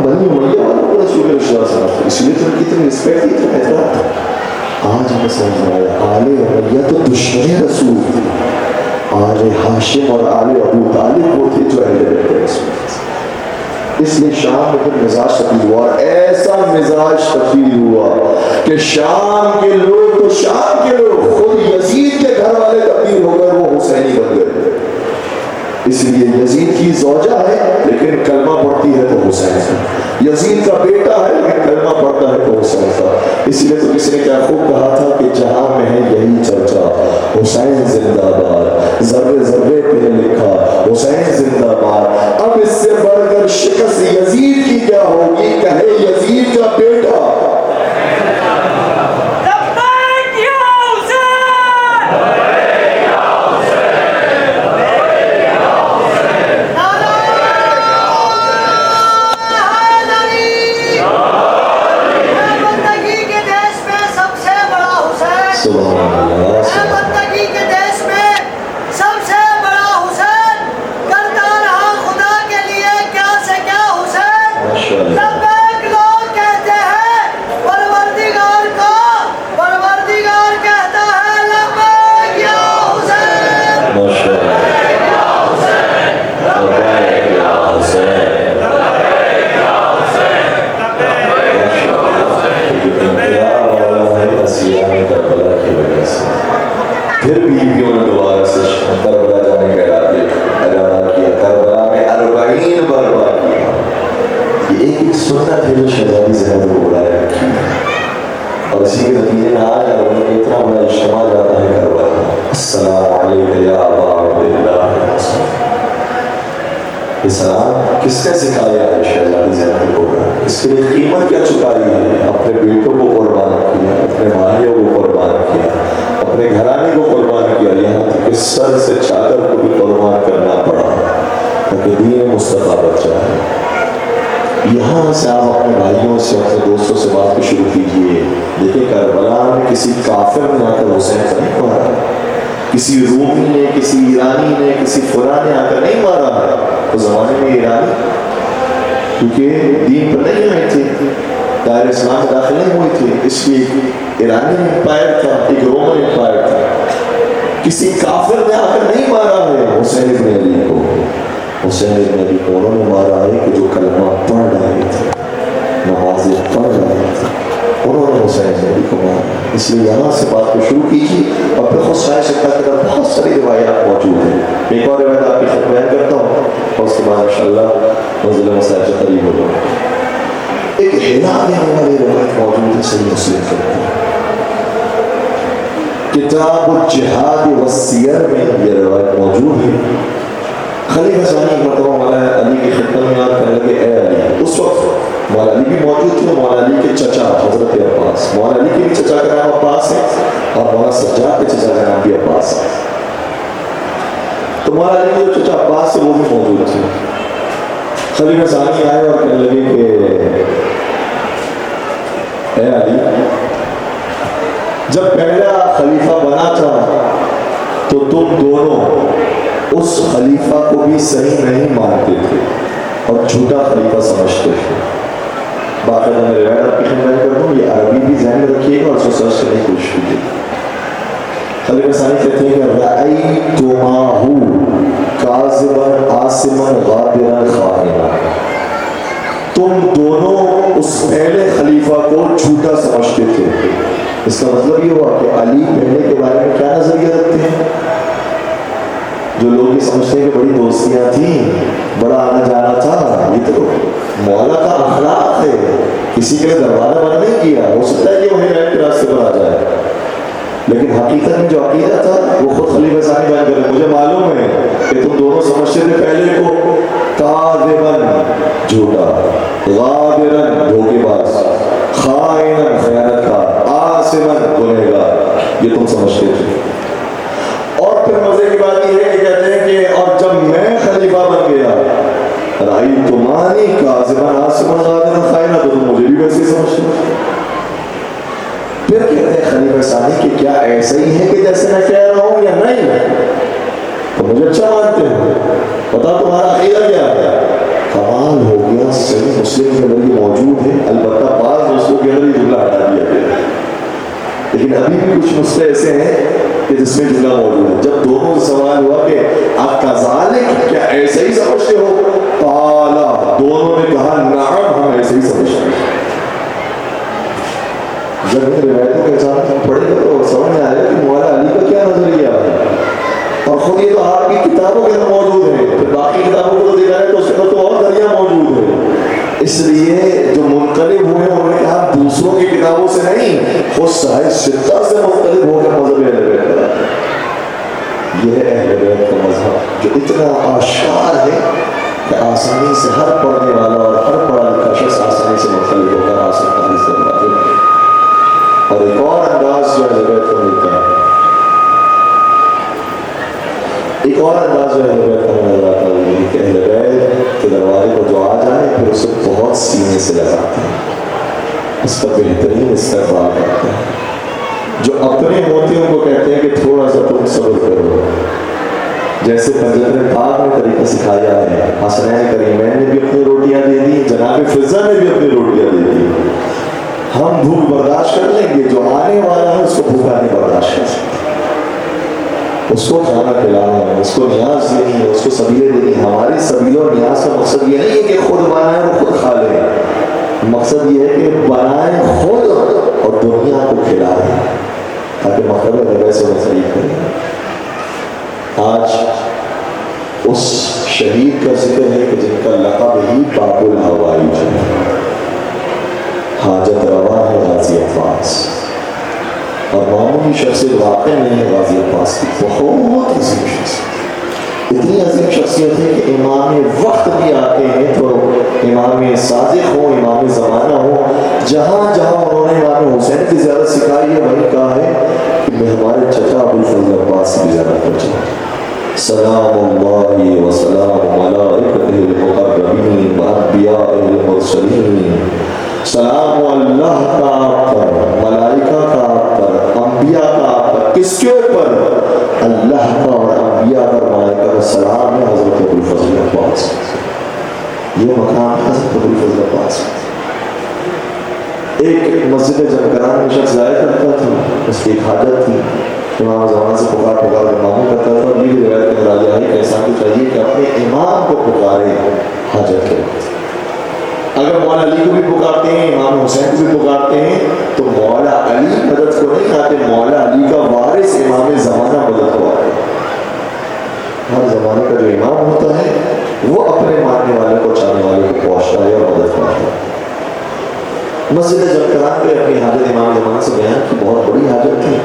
بنی امیہ والوں کو رسول اللہ صلی اللہ علیہ وسلم، اس لیے تو ان کی اتنی رسپیکٹ تھی، اتنا احترام تھا۔ آج ہمیں سمجھ میں آیا آل امیہ تو دشمن رسول تھے، آل ہاشم اور آل ابو طالب وہ تھے جو اہل بیت رسول تھے۔ اس لیے شام میں پھر مزاج تبدیل ہوا، ایسا مزاج تبدیل ہوا کہ شام کے لوگ تو شام کے لوگ خود یزید کے گھر والے تبدیل ہو کر وہ حسینی بن گئے۔ اس لیے یزید کی زوجہ ہے لیکن کلمہ پڑھتی ہے تو حسین کا، یزید کا بیٹا ہے لیکن کلمہ پڑھتا ہے تو حسین کا۔ اس لیے تو کسی نے کیا خوب کہا تھا کہ جہاں میں ہے یہی چرچا، حسین زندہ باد، ذرے ذرے پہ لکھا حسین زندہ باد۔ اب اس سے بڑھ کر شکست یزید کی کیا ہوگی، کہے یزید کا بیٹا پھر بیویوں نے دوبارہ سے کربلا جانے کا ارادہ کیا، کربلا میں 40 برباد کیا۔ یہ ایک سنت ہے جو شہزادی زینب کو بلایا رکھی ہے، اور اسی کے نتیجے میں آج میں اتنا بڑا اجتماع جاتا ہے کربلا۔ السلام علیکم یا ابا عبداللہ، یہ سلام کس نے سکھایا ہے شہزادی زینب کو؟ اس کے لیے قیمت کیا چکائی ہے؟ اپنے بیٹوں کو قربان کیا، اپنے بھائیوں کو قربان کیا، اپنے گھرانے کو قربان کیا، یہاں تک کہ سر سے چادر کو بھی قربان کرنا پڑا تاکہ دین مصطفیٰ بچ جائے۔ یہاں سے آپ اپنے بھائیوں سے، اپنے دوستوں سے بات کو شروع کیجئے۔ دیکھیں کربلا میں کسی کافر نے آ کر حسین کو نہیں مارا، کسی رومی نے، کسی ایرانی نے، کسی فلاں نے آ کر نہیں مارا ہے۔ اس زمانے میں ایرانی کیونکہ دین پر نہیں آئے تھے، دائر اسلام میں داخل نہیں ہوئے تھے، اس لیے ایرانی امپائر تھا، ایک رومن امپائر تھا۔ کسی کافر نے آ کر نہیں مارا ہے حسین ابن علی کو، حسین ابن علی کو انہوں نے مارا ہے کہ جو کلمہ پڑھ رہے تھے، نمازیں پڑھ رہے تھے، انہوں نے حسین ابن علی کو مارا۔ اس لیے یہاں سے بات کو شروع کیجیے، اور پھر خود شاہ شکا کی طرح بہت ساری روایات موجود ہیں۔ ایک اور روایت آپ کی خدمت بیان کرتا ہوں اور اس کے بعد انشاءاللہ منزل مسائل سے قریب ہو جاؤں۔ ایک ہلا دینے والی روایت موجود ہے صحیح مسلم کے اندر، کتاب الجہاد والسیر میں یہ روایت موجود ہے۔ خلیفہ ثانی مرتبہ مولا علی کی خدمت میں یاد کرنے لگے، اے علی، اس وقت مولا علی بھی موجود تھے، مولا علی کے چچا حضرت عباس، مولا علی کے بھی چچا کا نام عباس ہے اور مولا سجاد کے چچا کا نام بھی عباس ہے۔ تو مولا علی کے جو چچا عباس سے وہ بھی موجود تھے۔ خلیفہ ثانی آئے اور کہنے لگے کہ اے علی، جب پہلا خلیفہ بنا تھا تو تم دونوں اس خلیفہ کو بھی صحیح نہیں مانتے تھے اور جھوٹا خلیفہ سمجھتے تھے۔ باقاعدہ میں روایت آپ کی خدمت کر دوں، یہ عربی بھی ذہن میں رکھیے گا اور اس کو سرچ کرنے کی کوشش کیجیے۔ خلیفہ ثانی کہتے ہیں کہ رأیتماہ کاذبا عاصما غادرا خائنا، تم دونوں اس پہلے خلیفہ کو جھوٹا سمجھتے تھے۔ اس کا مطلب یہ ہوا کہ علی پہلے کے بارے میں کیا نظریہ رکھتے ہیں؟ جو لوگ یہ سمجھتے ہیں کہ بڑی دوستیاں تھیں، بڑا آنا جانا تھا، یہ تو مولا کا اخلاق ہے، کسی کے لیے دروازہ بند نہیں کیا، ہو سکتا ہے کہ وہ ہدایت کے راستے پر آ جائے، لیکن حقیقت میں جو عقیدہ تھا وہ خود خلیفہ ثانی بیان کرے، مجھے معلوم ہے کہ تم دونوں سمجھتے تھے پہلے کو کاذباً جھوٹا، غادراً دھوکے باز، خائناً خیانت کار، عاصماً گنہگار، یہ تم سمجھتے تھے۔ اور پھر مزے کی بات یہ ہے کہ کہتے ہیں کہ اور جب میں خلیفہ بن گیا، رأیتمانی کاذباً عاصماً غادراً خائنا، تو تم مجھے بھی ویسے ہی سمجھتے ہو۔ پھر کہتے ہیں خلیفہ ثانی کہ کیا ایسا ہی ہے کہ جیسے میں کہہ رہا ہوں یا نہیں؟ تو مجھے اچھا مانتے ہو، بتا تمہارا عقیدہ کیا ہے؟ کمال ہو گیا، صحیح مسلم کے اندر یہ موجود ہے، البتہ بعض نسخوں کے اندر یہ جملہ ہٹا دیا گیا ہے، لیکن ابھی بھی کچھ نسخے ایسے ہیں کہ جس میں جملہ موجود ہے۔ جب دونوں سے سوال ہوا کہ آپ کذالک کیا ایسے ہی سمجھتے ہو، قالا دونوں نے کہا نعم ہم ایسے ہی سمجھتے ہیں۔ جب ان روایتوں کے ساتھ ہم پڑھیں گے تو سمجھ میں آئے گا کہ مولا علی کا کیا نظریہ ہے، اور خود یہ تو آپ کی کتابوں کے اندر موجود ہے، پھر باقی کتابوں کو تو دیکھا ہے تو اس کے اندر تو اور دریا موجود ہے۔ اس لیے جو منقلب ہوئے انہوں نے کہا دوسروں کی کتابوں سے نہیں، خود صاحب ستہ سے مختلف ہو کر مذہب اہل بیت کا۔ یہ ہے اہل بیت کا مذہب جو اتنا آشکار ہے کہ آسانی سے ہر پڑھنے والا اور ہر پڑھا لکھا شخص آسانی سے مختلف ہو کر حاصل تحریر کر پاتے ہیں۔ اور ایک اور انداز جو اہل بیت کو ملتا ہے، ایک اور انداز جو اہل بیت کا نظر آتا ہے یہ کہ اہل بیت کے دروازے کو جو آ جائے پھر اسے بہت سینے سے لگاتے ہیں، اس کا بہترین استقبال کرتے ہیں۔ جو اپنے ہوتے ہیں ان کو کہتے ہیں کہ تھوڑا سا تم صبر کرو، جیسے پنجتن پاک میں طریقہ سکھایا ہے۔ حسنین کریمین نے بھی اپنی روٹیاں دے دی، جناب فضہ نے بھی اپنی روٹیاں دے دی۔ ہم بھوک برداشت کر لیں گے، جو آنے والا ہے اس کو بھوکا نہیں برداشت کر سکتے، اس کو کھانا کھلانا ہے، اس کو نیاز دینی ہے، اس کو سبیلیں دینی ہے۔ ہماری سبیل اور نیاز کا مقصد یہ نہیں ہے کہ خود بنائیں اور خود کھا لیں، مقصد یہ ہے کہ بنائیں خود اور دنیا کو کھلائیں تاکہ مقصد ہے ویسے نصیب کریں۔ آج اس شہید کا ذکر ہے کہ جن کا لقب ہی باب الحوائج ہے، حاجت روا ہے غازی عباس، اور معمولی شخصیت واقع نہیں ہے غازی عباس کی، بہت عظیم شخصیت، اتنی عظیم شخصیت ہے کہ امام وقت بھی آتے ہیں تو امام صادق ہو، امام زمانہ ہو، جہاں جہاں انہوں نے امام حسین کی زیارت سکھائی ہے وہیں کہا ہے کہ میں ہمارے چچا ابوالفضل عباس کی زیارت پر جاؤں۔ سلام اللہ و سلام ملائکتہ المقربین و انبیاء المرسلین، سلام اللہ کا آپ پر، ملائکہ کا آپ پر، انبیاء کا آپ پر، کس کے اوپر؟ اللہ کا اور انبیاء پر ملائکہ کا سلام ہے حضرت ابوالفضل عباس۔ یہ مقام ہے حضرت ابوالفضل عباس۔ ایک مسجد جمکران میں شخص ضائع کرتا تھا، اس کی ایک حاجت تھی، امام زمان سے پکار پکار کر معمول کرتا تھا، اور یہ روایت کے اندر آیا ہے کہ ایسا بھی چاہیے کہ اپنے امام کو پکارے حاجت کے وقت۔ اگر مولا علی کو بھی پکارتے ہیں، امام حسین کو بھی پکارتے ہیں، تو مولا علی مدد کو نہیں آتے، مولا علی کا وارث امام زمانہ مدد کو آتے۔ ہر زمانے کا جو امام ہوتا ہے وہ اپنے ماننے والے کو، چاہنے والے کو پہنچتا ہے اور مدد کرتا ہے۔ مسجد جمکران پہ اپنی حاجت امام زمانہ سے بیان کی، بہت بڑی حاجت تھی،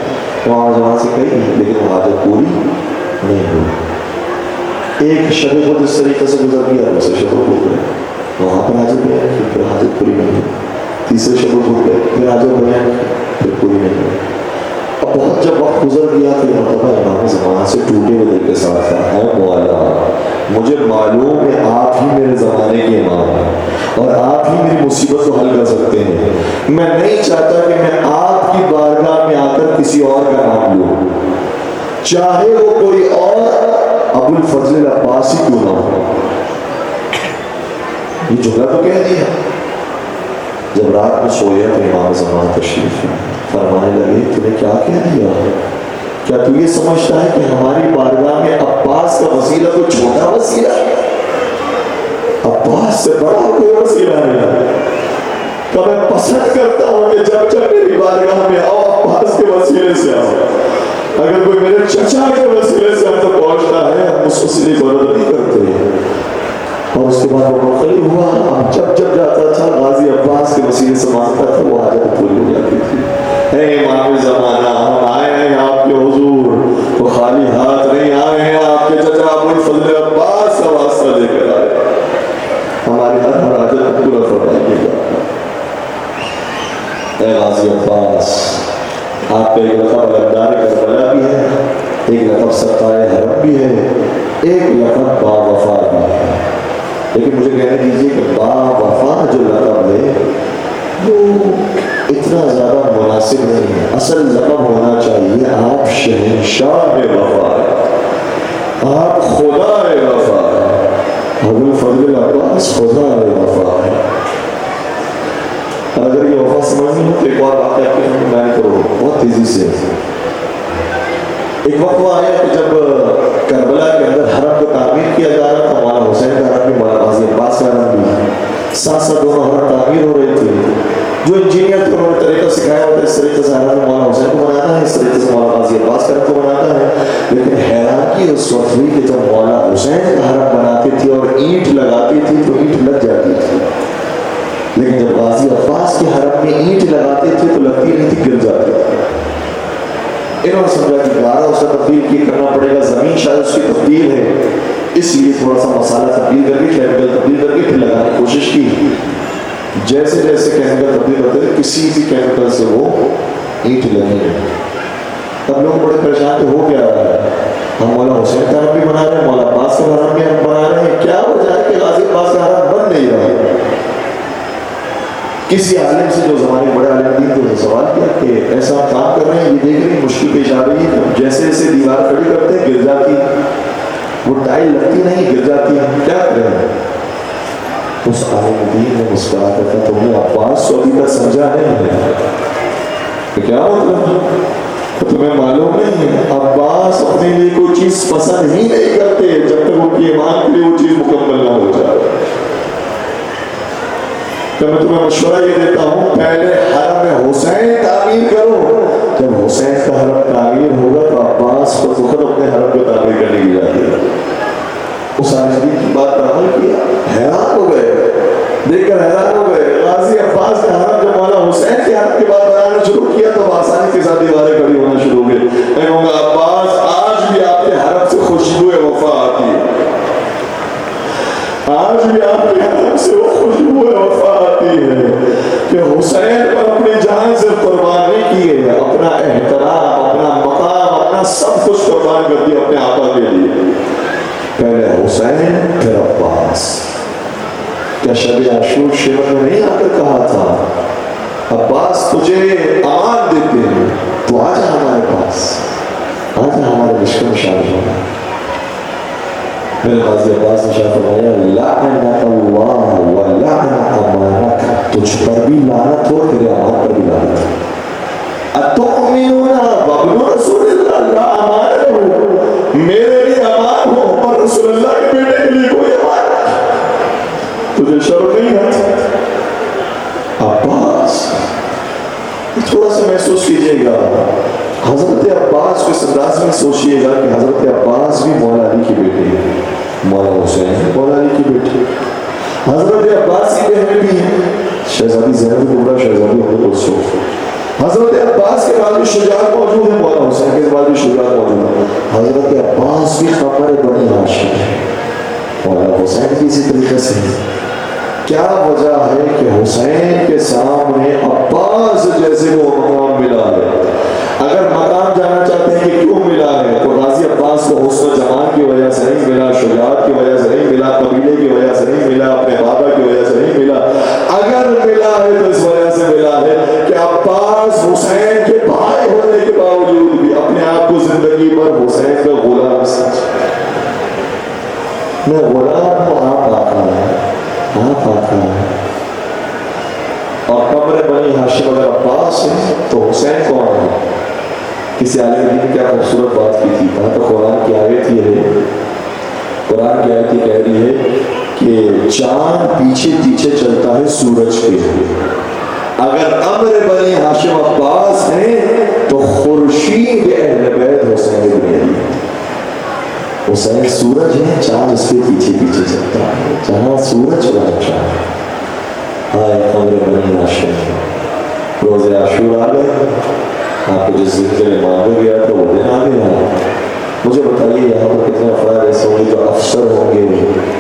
امام زمانہ سے کہی لیکن وہ حاجت پوری نہیں ہوئی۔ ایک شب خود اس طریقے سے گزر گیا، دوسرے شب خود گئے، وہاں پر حاجت بیان کی، پھر حاجت پوری نہیں ہوئی، تیسرے شب خود گئے، پھر حاجت بیان کی، پھر پوری نہیں ہوئی۔ اب بہت جب وقت گزر گیا تو یہ مرتبہ امام زمانہ سے ٹوٹے ہوئے دل کے ساتھ تھا، اے مولا مجھے معلوم ہے آپ ہی میرے زمانے کے امام ہیں اور آپ ہی میری مصیبت کو حل کر سکتے ہیں، میں نہیں چاہتا کہ میں آپ کی بارگاہ میں آ کر کسی اور کا نام لوں، چاہے وہ کوئی اور ابوالفضل عباسی کیوں نہ ہو۔ یہ جملہ تو کہہ دیا۔ جب رات میں سویا تو امام زمانہ تشریف فرمانے لگے تو نے کیا کہہ دیا؟ کیا تو یہ سمجھتا ہے کہ ہماری بارگاہ میں عباس کا وسیلہ کوئی چھوٹا وسیلہ ہے؟ عباس سے بڑا کوئی وسیلہ نہیں۔ کہ میں پسند کرتا ہوں کہ جب جب میری بارگاہ میں آؤ عباس کے وسیلے سے آؤ، اگر کوئی میرے چچا کے وسیلے سے ہم تک پہنچتا ہے ہم اس وسیلے کو رد نہیں کرتے۔ اور اس کے بعد وہ مختلف ہوا، جب جب جاتا تھا غازی عباس کے وسیلے سے مانگتا تھا، وہ حاجت پوری ہو جاتی تھی۔ اے امام زمانہ ہم آئے ہیں آپ کے حضور، تو خالی ہاتھ نہیں آئے ہیں، آپ کے چچا ابوالفضل عباس کا واسطہ لے کر آئے، ہماری ہر حاجت پورا فرمائیے گا۔ اے غازی عباس آپ کا ایک لقب علمدار کربلا بھی ہے، ایک لقب سرکار حرم بھی ہے، ایک لقب با وفا بھی ہے، لیکن مجھے کہنے دیجیے کہ با وفا جو لقب ہے وہ اتنا زیادہ مناسب نہیں ہے۔ اصل لقب ہونا چاہیے آپ شہنشاہ وفا ہے، آپ خدا وفا ہے، ابوالفضل عباس خدا وفا ہے۔ اور اگر یہ وفا سمجھنی ہو تو ایک اور بات آپ کی بیان کرو بہت تیزی سے. ایک وقت وہ آیا کہ جب کربلا کے اندر حرم کو تعمیر کیا جا رہا تھا, مولانا حسین کا حرم بھی مولانا غازی عباس کا حرم بھی, ساتھ ساتھ دونوں حرم تعمیر ہو رہی تھی. جو انجینئر تھے انہوں نے طریقہ سکھایا ہوتا ہے اس طریقے سے حرم مولانا حسین کو بنانا ہے, اس طریقے سے مولانا غازی عباس کا حرم کو بنانا ہے. لیکن حیرانگی اس وقت ہوئی کہ جب مولانا حسین کا حرم بناتی تھی اور اینٹ لگاتی تھی تو اینٹ لگ جاتی تھی, لیکن جب غازی عباس کے حرم میں اینٹ لگاتے تھے تو لگتی نہیں تھی, گر جاتی تھی. انہوں نے سمجھا کہ گارا اس کا تبدیل کرنا پڑے گا, زمین شاید اس کی تبدیل ہے, اس لیے تھوڑا سا مسالہ تبدیل کر کے کیمیکل تبدیل کر کے پھر لگانے کی کوشش کی. جیسے جیسے کیمیکل تبدیل ہوتے تھے کسی بھی کیمیکل سے وہ اینٹ لگی. تب لوگ بڑے پریشان ہو کیا رہا ہے, ہم مولانا حسین کا حرم بھی بنا رہے ہیں, مولانا عباس کا حرم بھی ہم بنا رہے ہیں, کیا وجہ ہے کہ غازی عباس کا حرم بن نہیں رہا ہے. کسی عالم سے جو زمانے بڑے عالم دین کو سوال کیا کہ ایسا کام کر رہے ہیں, یہ دیکھ رہے ہیں مشکل پیش آ رہی ہے, جیسے جیسے دیوار کھڑی کرتے ہیں گر جاتی, وہ ٹائل لگتی نہیں گر جاتی, کیا کریں. اس عالم دین نے مسکرا کر کہا تم نے عباس کو ابھی تک سمجھا نہیں ہے. کیا مطلب تمہیں معلوم نہیں ہے, عباس اپنے لیے کوئی چیز پسند ہی نہیں کرتے جب تک ان کی ایمان کے لیے وہ چیز مکمل نہ ہو جائے. تو میں تمہیں مشورہ یہ دیتا ہوں, پہلے حرم حسین تعمیر کرو, جب حسین کا حرم تعمیر ہوگا تو عباس کو خود اپنے حرم کو تعمیر کرنے کی جاتی ہے. اس عالم کی بات پر عمل کیا, حیران ہو گئے, دیکھ کر حیران ہو گئے. غازی عباس کا حرم جب مولانا حسین کے حرم کے بعد بنانا شروع کیا تو آسانی کے ساتھ دیواریں کھڑی ہونا شروع ہو گئی. میں کہوں گا عباس آج بھی آپ کے حرم سے خوشبو وفا آتی ہے, آج بھی آپ کے حرم سے وہ خوشبو وفا آتی ہے کہ حسین پر اپنی جان سے قربان نہیں کیے, اپنا احترام, اپنا مقام, اپنا سب کچھ قربان کر دیا اپنے آقا کے لیے. پہلے حسین پھر عباس. کیا شب عاشور شیور نے نہیں آ کر کہا تھا عباس تجھے امان دیتے ہیں تو آجا ہمارے پاس, آجا ہمارے لشکر میں شامل ہونا. میرے غازی عباس نے شاہ فرمایا لعنت اللہ و لعن امانک, تجھ پر بھی لعنت ہو, تیرے امان پر بھی لعنت ہو. اتؤمنون بابن رسول اللہ, لا امان ہو, میرے لیے امان ہو اور رسول اللہ کے بیٹے کے لیے کوئی امان نہیں, تجھے شرم نہیں آتی. عباس تھوڑا سا محسوس کیجئے گا, حضرت عباس کو اس انداز میں سوچئے گا کہ حضرت عباس بھی مولا علی کی بیٹی ہے, مولانا حسین مولا علی کی بیٹی, حضرت عباس کی بہنیں بھی ہیں, شہزادی زینب کبریٰ, شہزادی ام کلثوم. حضرت عباس کے بعد بھی شجاعت موجود ہے, مولانا حسین کے بعد بھی شجاعت موجود ہے. حضرت عباس بھی خبر بنی ہاشم ہے, مولانا حسین بھی اسی طریقے سے ہے. کیا وجہ ہے کہ حسین کے سامنے عباس جیسے وہ مقام ملا ہے؟ اگر مقام جانا چاہتے ہیں کہ کیوں ملا ہے تو غازی عباس کو حسن جمال کی وجہ سے نہیں ملا, شجاعت کی وجہ سے نہیں ملا, قبیلے کی وجہ سے نہیں ملا, اپنے بابا کی وجہ سے نہیں ملا. اگر ملا ہے تو اس وجہ سے ملا ہے کہ عباس حسین کے بھائی ہونے کے باوجود بھی اپنے آپ کو زندگی پر حسین کا غلام سمجھا. میں غلام ہوں, آپ آقا ہے, آپ آقا ہے. اور قبر بنی ہاشم اگر عباس ہے تو حسین کون ہے؟ کسی عالم دین نے کیا خوبصورت بات کی تھی, کہا تو قرآن کی آیت یہ ہے, قرآن کی آیت یہ کہہ رہی ہے کہ چاند پیچھے پیچھے چلتا ہے سورج کے, اگر امر بنی ہاشم عباس ہیں تو خورشید اہل بیت حسین بن علی. حسین سورج ہے, چاند اس کے پیچھے پیچھے چلتا ہے, جہاں سورج وہاں چاند. ہائے امر بنی ہاشم, روز عاشور آ گئے, آپ کو جس دن کے لیے مانگا گیا تھا وہ دن آ گیا. مجھے بتائیے یہاں پر کتنے افراد ایسے ہوں گے جو افسر ہوں گے,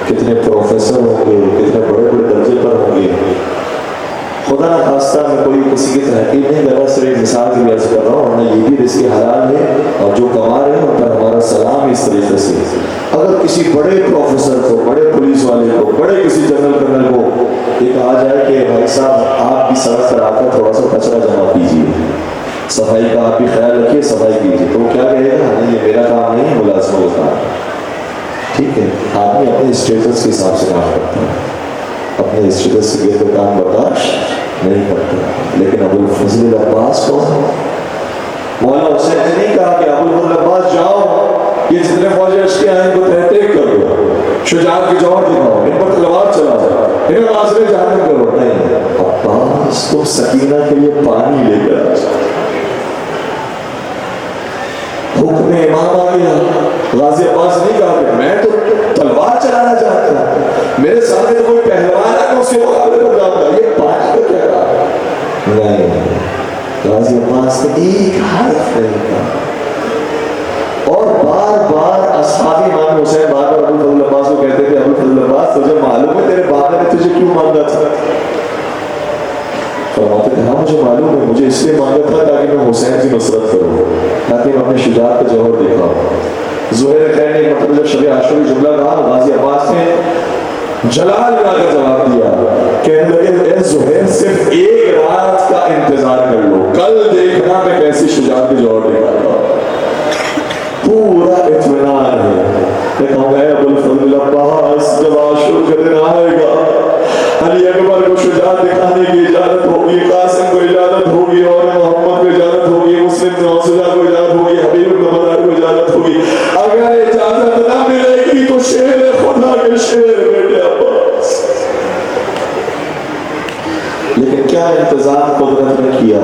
کتنے پروفیسر ہوں گے, کتنے بڑے بڑے درجے پر ہوں گے. خدا نہ خواستہ میں کوئی کسی کی تحقیق نہیں کر رہا, صرف مثال کی عرض کر رہا ہوں, ورنہ یہ بھی رزق حلال ہے اور جو کما رہے ہیں ان پر ہمارا سلام اس طریقے سے. اگر کسی بڑے پروفیسر کو, بڑے پولیس والے کو, بڑے کسی جنرل کرنل کو یہ کہا جائے کہ بھائی صاحب آپ کی سڑک پر آ کر تھوڑا سا کچرا جمع کیجیے, صفائی کا آپ بھی خیال رکھیے, صفائی کیجیے, تو وہ کیا کہے گا, نہیں یہ میرا کام نہیں ہے, ملازموں کا کام. ٹھیک ہے, آدمی اپنے اسٹیٹس کے حساب سے کام کرتا ہے. اپنے اس شدت سے گرد کام برداشت نہیں کرتا. لیکن ابو الفضل عباس کو مولا حسین نے نہیں کہا کہ ابو الفضل عباس جاؤ یہ جتنے فوجی اس کے آئیں کو تحقیق کر دو, شجاعت کی جوہر دکھاؤ, ان پر تلوار چلا جاؤ, انہیں ناصرے جہنم کرو. نہیں, عباس تم سکینہ کے لیے پانی لے کر آ جاؤ. حکم امام آ گیا. غازی عباس نہیں کہا کہ میں تو تلوار چلانا چاہتا ہوں, میرے سامنے تو کوئی پہلوان ہے میں اس کے مقابلے پر جاؤں گا, یہ پانی کا کیا کہا. نہیں, غازی عباس نے ایک حرف نہیں کہا. اور بار بار اصحاب امام حسین بار بار ابو الفضل عباس کو کہتے تھے ابو الفضل عباس تجھے معلوم ہے تیرے باپ نے تجھے کیوں مانگا تھا. فرماتے تھے ہاں مجھے معلوم ہے, مجھے اس لیے مانگا تھا تاکہ میں حسین کی نصرت کروں, تاکہ میں اپنی شجاعت کا جوہر دکھاؤں. زہیر خیر نے مطلب جب شب عاشوری جملہ کہا, غازی عباس نے جلال کا جواب دیا, کہنے لگے اے زہیر صرف ایک رات کا انتظار کر لو, کل دیکھنا میں کیسی شجاعت کے جوہر دکھاتا ہوں. پورا اطمینان ہے. میں کہوں گا اے ابو الفضل عباس جب عاشور کا دن آئے گا, علی اکبر کو شجاعت دکھانے کی اجازت ہوگی, قاسم کو اجازت ہوگی, اور محمد کو اجازت ہوگی, مسلم نوسجہ کو اجازت ہوگی, حبیب بن مدار کو اجازت ہوگی. اگر اجازت نہ ملے گی تو شیر خدا کے شیر بیٹے عباس. لیکن کیا انتظام قدرت نے کیا.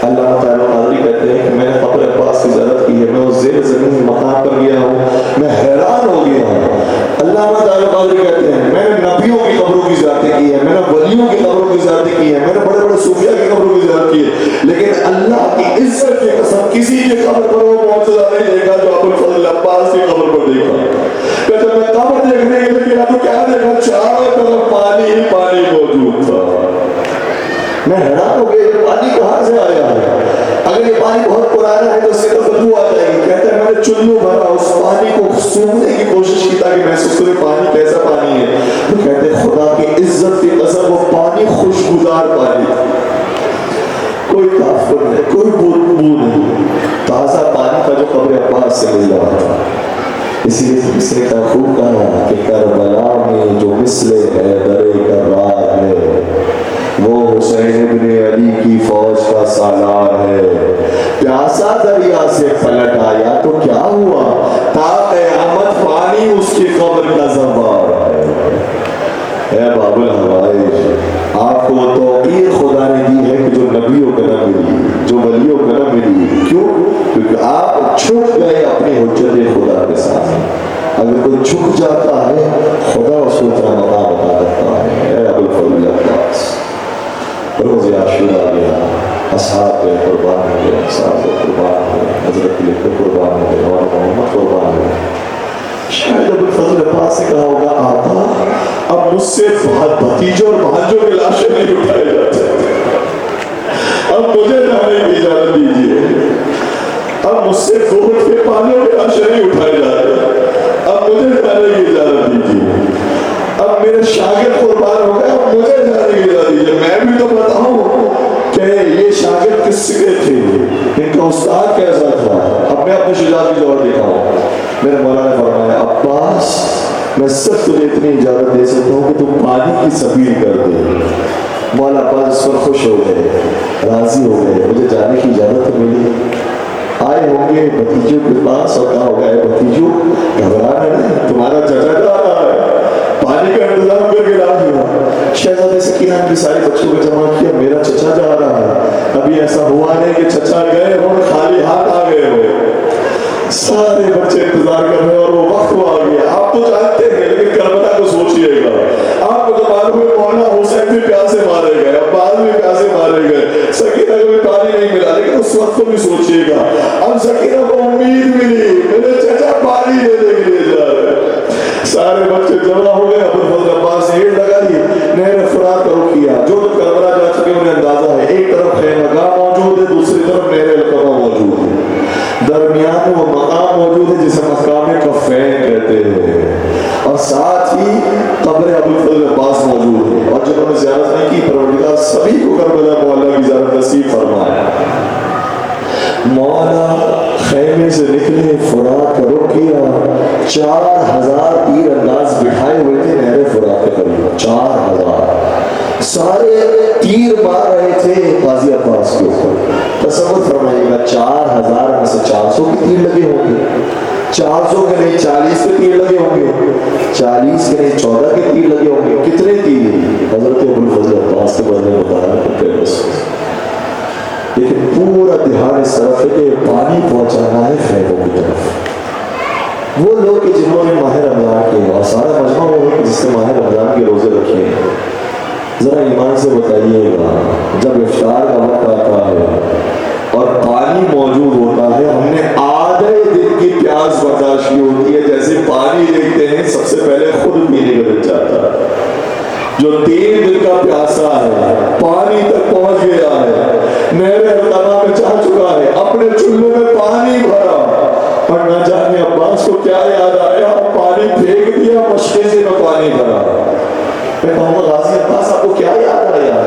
اللہ تعالیٰ قادری کہتے ہیں کہ میں نے قبر عباس کی زیارت کی ہے, میں اس زیر زمین مقام پر گیا ہوں, میں حیران ہو گیا ہوں. اللہ تعالیٰ قادری کہتے ہیں میں نے نبیوں کی قبروں کی زیارت کی ہے, میں نے ولیوں کی قبروں کی زیارت کی ہے, میں نے بڑے بڑے صوفیاء کی قبروں کی زیارت کی ہے, لیکن اللہ کی عزت کی قسم کسی کی قبر پر وہ معجزہ نہیں دیکھا جو ابو الفضل عباس کی قبر پر دیکھا. کہتے میں قبر دیکھنے کے لیے گیا تو کیا دیکھا, چاروں طرف پانی ہی پانی موجود تھا. میں حیران ہو گیا یہ پانی کہاں سے آیا ہے, اگر یہ پانی بہت پرانا ہے تو اس سے تو بدبو آ جائے گی. کہتے ہیں میں نے چلو بھرا اس پانی کو سونگنے کی کوشش کی تاکہ محسوس کرے پانی کیسا پانی ہے. تو کہتے ہیں خدا کی عزت کی قسم وہ پانی خوشگوار پانی تھا, کوئی کافر نہیں, کوئی بدبو نہیں, تازہ پانی تھا جو قبر عباس سے مل رہا تھا. اسی لیے کس نے کہا خوب کہا کہ کربلا میں جو مثل حیدر کرار ہے وہ حسین ابن علی کی فوج کا سالار ہے. پیاسا دریا سے پلٹ آیا تو کیا ہوا, تا قیامت پانی اس کی قبر کا زوار ہے. اے باب الحوائج, آپ کو وہ توقیر خدا نے دی ہے کہ جو نبیوں کو نہ ملی, جو ولیوں کو نہ ملی. کیوں؟ کیونکہ آپ چھپ گئے اپنی حجت خدا کے سامنے. اگر کوئی چھپ جاتا ہے خدا اس کو اتنا مقام عطا کرتا ہے. اے ابو الفضل عباس, روز عاشور آ گیا, اصحاب پہ قربان ہو گئے, اصحاب پہ قربان ہو گئے, حضرت علی پہ قربان ہو گئے, اور محمد قربان ہو گئے. شاید ابو الفضل عباس نے کہا ہوگا آقا اب مجھ سے بھتیجوں اور بھانجوں کے لاشیں نہیں اٹھائے جاتے, اب مجھے جانے کی اجازت دیجیے. اب مجھ سے گوبر کے پانیوں کے لاشیں نہیں اٹھائے جاتے, اب مجھے جانے کی اجازت دیجیے. اب میرے شاگرد قربان ہو گئے, اب مجھے جانے کی اجازت دیجیے. میں بھی تو بتاؤں کہ یہ شاگرد کس کے تھے, ان کا استاد کیسا تھا. اب میں اپنی شجاعت کی جوہر دکھاؤں. میرے مولا نے فرمایا عباس میں صرف تجھے اتنی اجازت دے سکتا ہوں کہ تم پانی کی سبیل کر دے. مولا عباس اس پر خوش ہو گئے, راضی ہو گئے, مجھے جانے کی اجازت ملی. آئے ہوں گے بھتیجوں کے پاس اور کہا ہوگا اے بھتیجو گھبرانا نہیں, تمہارا چچا جا رہا ہے, پانی کا انتظام کر کے لا دیا. شہزادے سکینہ نے سارے بچوں کو جمع کیا, میرا چچا جا رہا ہے. ابھی ایسا ہوا نہیں کہ چچا گئے اور خالی ہاتھ آ گئے ہوئے. سارے بچے انتظار کر رہے ہیں اور وہ وقت آ گیا. آپ تو جانتے ہیں لیکن کربلا کو سوچیے گا. آپ کو تو معلوم ہے مولانا حسین بھی پیاسے مارے گئے, عباس بھی پیاسے مارے گئے, سکینہ کو بھی پانی نہیں ملا, لیکن اس وقت کو بھی سوچیے گا. اب سکینہ کو امید ملی, میرے چچا پانی لینے کے لیے جا رہے ہیں. سارے بچے جمع ہو گئے. ابو الفضل عباس نے ایڈ لگا دی, نہر فرات کا رخ کیا. جو لوگ کربلا جا چکے انہیں اندازہ ہے, ایک طرف خیمہ گاہ موجود ہے, دوسری طرف نہر القبہ موجود ہے, درمیان وہ مقام موجود ہے جسے مقام کفین کہتے ہیں, اور ساتھ ہی قبر ابو الفضل عباس موجود ہے. اور جنہوں نے زیارت نہیں کی پروردگار سبھی کو کربلا مولا کی زیارت نصیب فرمائے. مولا خیمے سے نکلے، فرات کا رخ کیا، 4000 تیر انداز بٹھائے ہوئے تھے نہر فرات کے قریب، 4000 سارے تیر مار رہے تھے غازی عباس کے اوپر۔ تصور فرمائیے گا 4000 میں سے 400 کے تیر لگے ہوں گے، 400 کے نہیں 40 کے تیر لگے ہوں گے، 40 کے نہیں 14 کے تیر لگے ہوں گے۔ کتنے تیر؟ حضرت ابوالفضل عباس کے بارے میں بتایا کہ بس، لیکن پورا دھیان اس طرف ہے کہ پانی پہنچانا ہے خیموں کی طرف۔ وہ لوگ جنہوں نے ماہ رمضان کے، اور سارا مجمع وہ ہے جس نے ماہ رمضان کے روزے رکھے ہیں، ذرا ایمان سے بتائیے گا جب افطار کا وقت آتا ہے اور پانی موجود ہوتا ہے، ہم نے آدھے دن کی پیاس برداشت کی ہوتی ہے، جیسے پانی دیکھتے ہیں سب سے پہلے خود پینے کا دل چاہتا ہے۔ جو 3 دن کا پیاسا ہے، پانی تک پہنچ گیا ہے، نہر ارتما میں چاہ چکا ہے، اپنے چلوں میں پانی بھرا، اور نہ جانے عباس کو کیا یاد آیا، پانی پھینک دیا، مشقے سے میں پانی بھرا۔ میں کہوں گا غازی عباس آپ کو کیا یاد آیا؟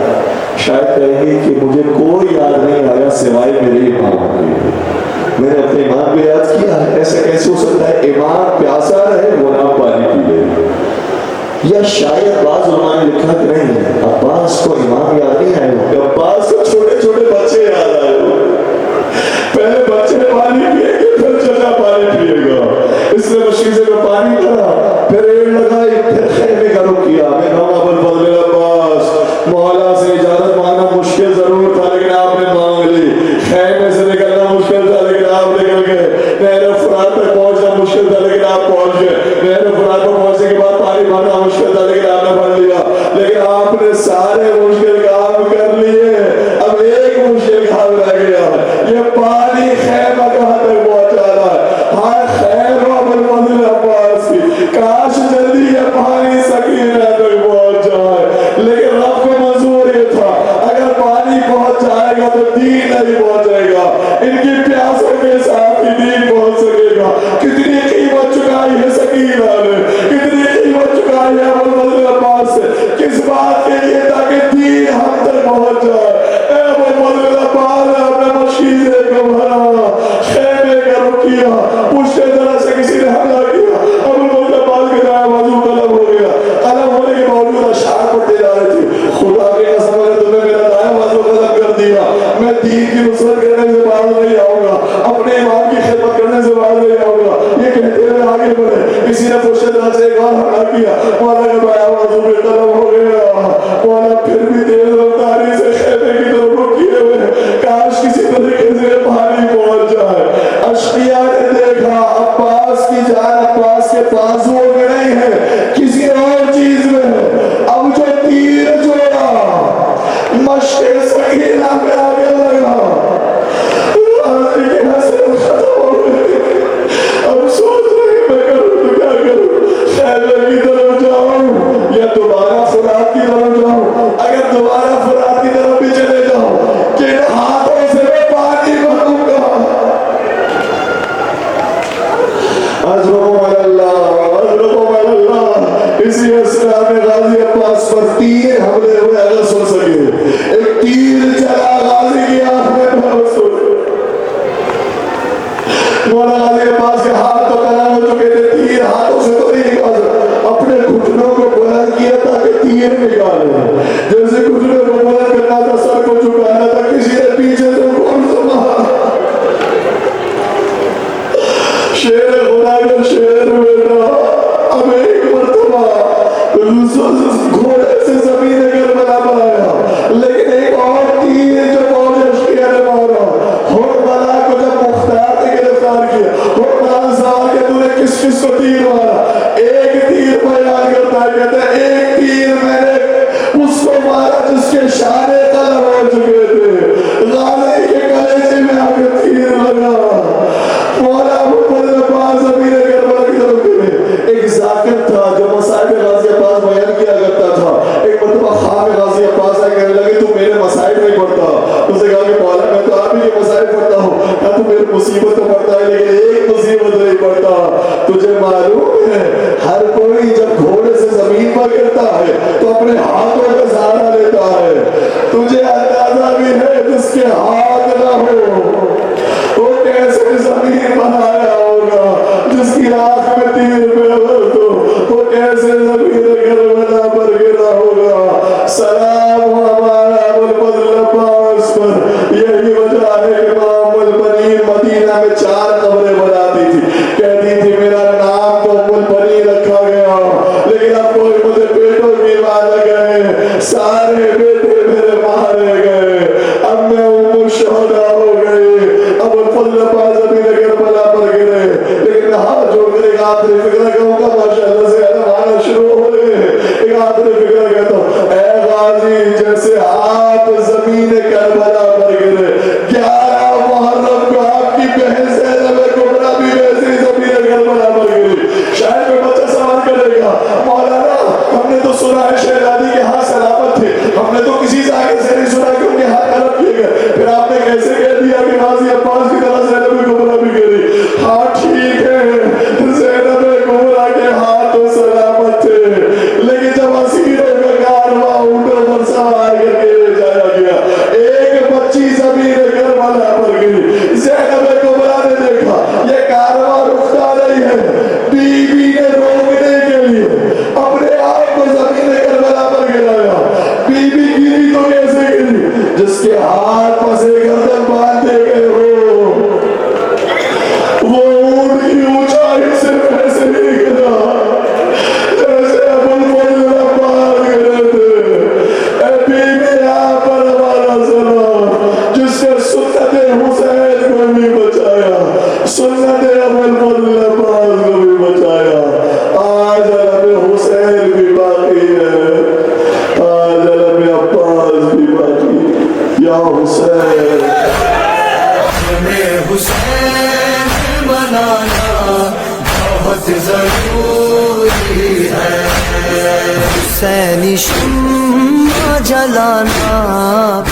شاید کہیں گے کہ مجھے کوئی یاد نہیں آیا سوائے میرے امام کے، میں نے اپنے امام کو یاد کیا ہے۔ ایسے کیسے ہو سکتا ہے امام پیاسا رہے وہ نہ پانی پی لے؟ یا شاید بعض علماء نے لکھا کہ نہیں، عباس کو امام یاد نہیں آئے، عباس کو چھوٹے چھوٹے بچے یاد آئے، پہلے بچے پانی پیے گے پھر چچا پانی پیے گا، اس نے مشکل میں پانی بھرا، پھر ایڑ لگائی، پھر خیمے کا رخ کیا۔ میں کہوں گا ابوالفضل عباس مولا سے اجازت مانگنا مشکل ضرور تھا لیکن آپ نے مانگ لی، خیمے سے نکلنا مشکل تھا لیکن آپ نکل گئے، نہر فرات تک پہنچنا مشکل تھا لیکن آپ پہنچ گئے، نہر فرات پر پہنچنے کے بعد پانی بھرنا مشکل تھا لیکن آپ نے بھر لیا، لیکن آپ نے سارے مشکل کام کر لیے، اب ایک مشکل کام رہ گیا، یہ پانی خیمہ کہاں تک پہنچا رہا ہے؟ ہاں خیر و ابوالفضل عباس کی، کاش جلدی یہ پانی سکینہ تک پہنچ جائے، لیکن رب کو منظور یہ تھا اگر پانی پہنچ جائے گا تو دین نہیں پہنچے گا، ان کی پیاسوں کے ساتھ ہی دین پہنچ سکے گا۔ کتنی قیمت چکائی ہے سکینہ نے، کتنی قیمت چکائی ہے ابوالفضل عباس سے، کس بات کے لیے؟ تاکہ دین ہم تک پہنچ جائے۔ اے ابوالفضل عباس نے اپنے مشکیزے کو بھرا، خیمے کا رخ کیا، پشتے طرح سے کسی نے حملہ کیا، ابوالفضل عباس کے دائیں بازو قلم ہو گیا، قلم ہونے کے باوجود اشعار پڑھتے جا رہے تھے، خدا کی قسم اگر تمہیں میرا دائیں بازو قلم کر دیا، میں دین کی نصرت کرنے سے باز نہیں آؤں گا، اپنے امام کی خدمت کرنے سے باز نہیں آؤں گا۔ یہ کہتے ہوئے آگے بڑھے، کسی نے پشتے طرح سے ایک اور حملہ کیا، مولا کا دائیں بازو پہ قلم ہو گیا، مولا پھر بھی تیز رفتاری سے خیمے کی طرف رخ کیے ہوئے، کاش کسی طریقے سے پانی پہنچ جائے۔ اشقیاء نے دیکھا عباس کی جان عباس کے بازوؤں میں نہیں ہے، کسی اور چیز میں ہے۔ اب جو تیر جوڑا مشق سکینہ میں آگے لگا، غازی کی حسرت ختم ہو گئی، اب سوچ رہے میں کروں تو کیا کروں، خیمے کی طرف جاؤں یا دوبارہ فرات کی طرف جاؤں؟ اگر دوبارہ فرات کی طرف بھی چلے جاؤں کن ہاتھوں سے میں پانی بھروں گا؟ عزرکم اللہ، اسی اسرا میں غازی عباس پر 3 حملے ہوئے اگر سن سکے، ایک تیر چلا غازی کی آنکھ میں بھرس ہو، مولا غازی عباس کے ہاتھ تو قلم ہو چکے تھے، تیر ہاتھوں سے تو نہیں نکال، اپنے گھٹنوں کو بلند کیا تاکہ تیر نکالے، جیسے گھٹنوں کو بلند کرنا تھا، سر کو جھکانا تھا، کسی نے پیچھے سے گھوڑ سما، شیر خدا کا شیر بیٹا، اب ایک مرتبہ گھوڑے سے زمین کربلا پر آیا، لیکن ایک اور تیر جو موج اشقیاء نے مارا، حرملا کو جب مختار نے گرفتار کیا، حرملا سوال کہ تو نے کس کس کو تیر مارا؟ ایک تیر بیان کرتا ہے، کہتا ہے ایک تیر میں نے اس کو مارا جس کے شانے قلم ہو چکے تھے، غازی کے کلیجے میں آ کے تیر لگا۔ مولا ابوالفضل عباس زمین کربلا کی طرف گئے، ایک ذاکر تھا جو مسائل غازی عباس بیان کیا کرتا تھا، ایک مرتبہ خواب غازی عباس آئے کہنے لگے تو میرے مسائل نہیں پڑھتا، اس نے کہا کہ مولا میں تو آپ ہی کے مسائل پڑھتا ہوں، کہا تو میرے مصیبت تو پڑھتا ہے لیکن ایک مصیبت نہیں پڑھتا، تجھے معلوم ہے ہر کوئی جب گھوڑے سے زمین پر گرتا ہے تو اپنے ہاتھوں کا سہارا لیتا ہے، تجھے اندازہ بھی ہے جس کے ہاتھ نہ ہو امین بنایا ہوگا، جس کی آنکھ میں تیر میں ہو تو وہ کیسے زمین کربلا پر گرا ہوگا۔ سلام ہمارا ابوالفضل عباس پر۔ یہی وجہ ہے کہ امام البنین مدینہ میں 4 قبریں بناتی تھی، کہتی تھی میرا نام تو ام البنین رکھا گیا، لیکن اب کوئی مجھے بیٹوں کی مار گئے، سارے بیٹے میرے مارے گئے، اب میں ام الشہداء ہو گئی۔ ابوالفضل عباس زمین کربلا پر گرے، لیکن میں ہاتھ جوڑ کر ایک آخری فکرہ کہوں گا، ماشاءاللہ سے ہمارا شروع ہو رہے ہیں، ایک آخری فکرہ کہتا ہوں، اے غازی جیسے آپ زمین کربلا پر گرے، 11 محرم کو آپ کی بہن زینب کبریٰ بھی ویسے ہی زمین کربلا پر گری۔ شاید میں بچہ سوال کرے گا، مولانا ہم نے تو سنا ہے شہزادی کے ہاتھ سلامت تھے، ہم نے تو کسی ظاہر سے نہیں سنا کہ ان کے ہاتھ قلم کیے گئے، پھر آپ نے کیسے کہہ دیا کہ غازی عباس کی طرح زینب کبریٰ بھی گری؟ ہاں ٹھیک ہے، زینب کبریٰ کے ہاتھ تو سلامت تھے، لیکن جب اسیروں کا کارواں اونٹوں پر سوار کر کے لے جایا گیا، ایک بچی زمین کربلا پر گری۔ زینب کبریٰ نے دیکھا یہ کارواں رکتا نہیں ہے، بی بی نے روکنے کے لیے اپنے آپ کو زمین کربلا پر گرایا۔ بی بی گری تو کیسے گری؟ جس کے ہاتھ پسے گردن باندھے گئے ہو، وہ اونٹ کی اونچائی صرف ایسے نہیں گرا جیسے ابوالفضل عباس گرے تھے۔ اے بی بی یہاں پر ہمارا سلام، جس نے سنت حسین کو بھی بچایا، سنت ابوالفضل عباس کو بھی بچایا۔ آج علم حسین بھی باقی ہے، آج علم عباس بھی باقی ہے۔ یا حسین حسین منانا بہت ضروری ہے، حسینی شمع جلانا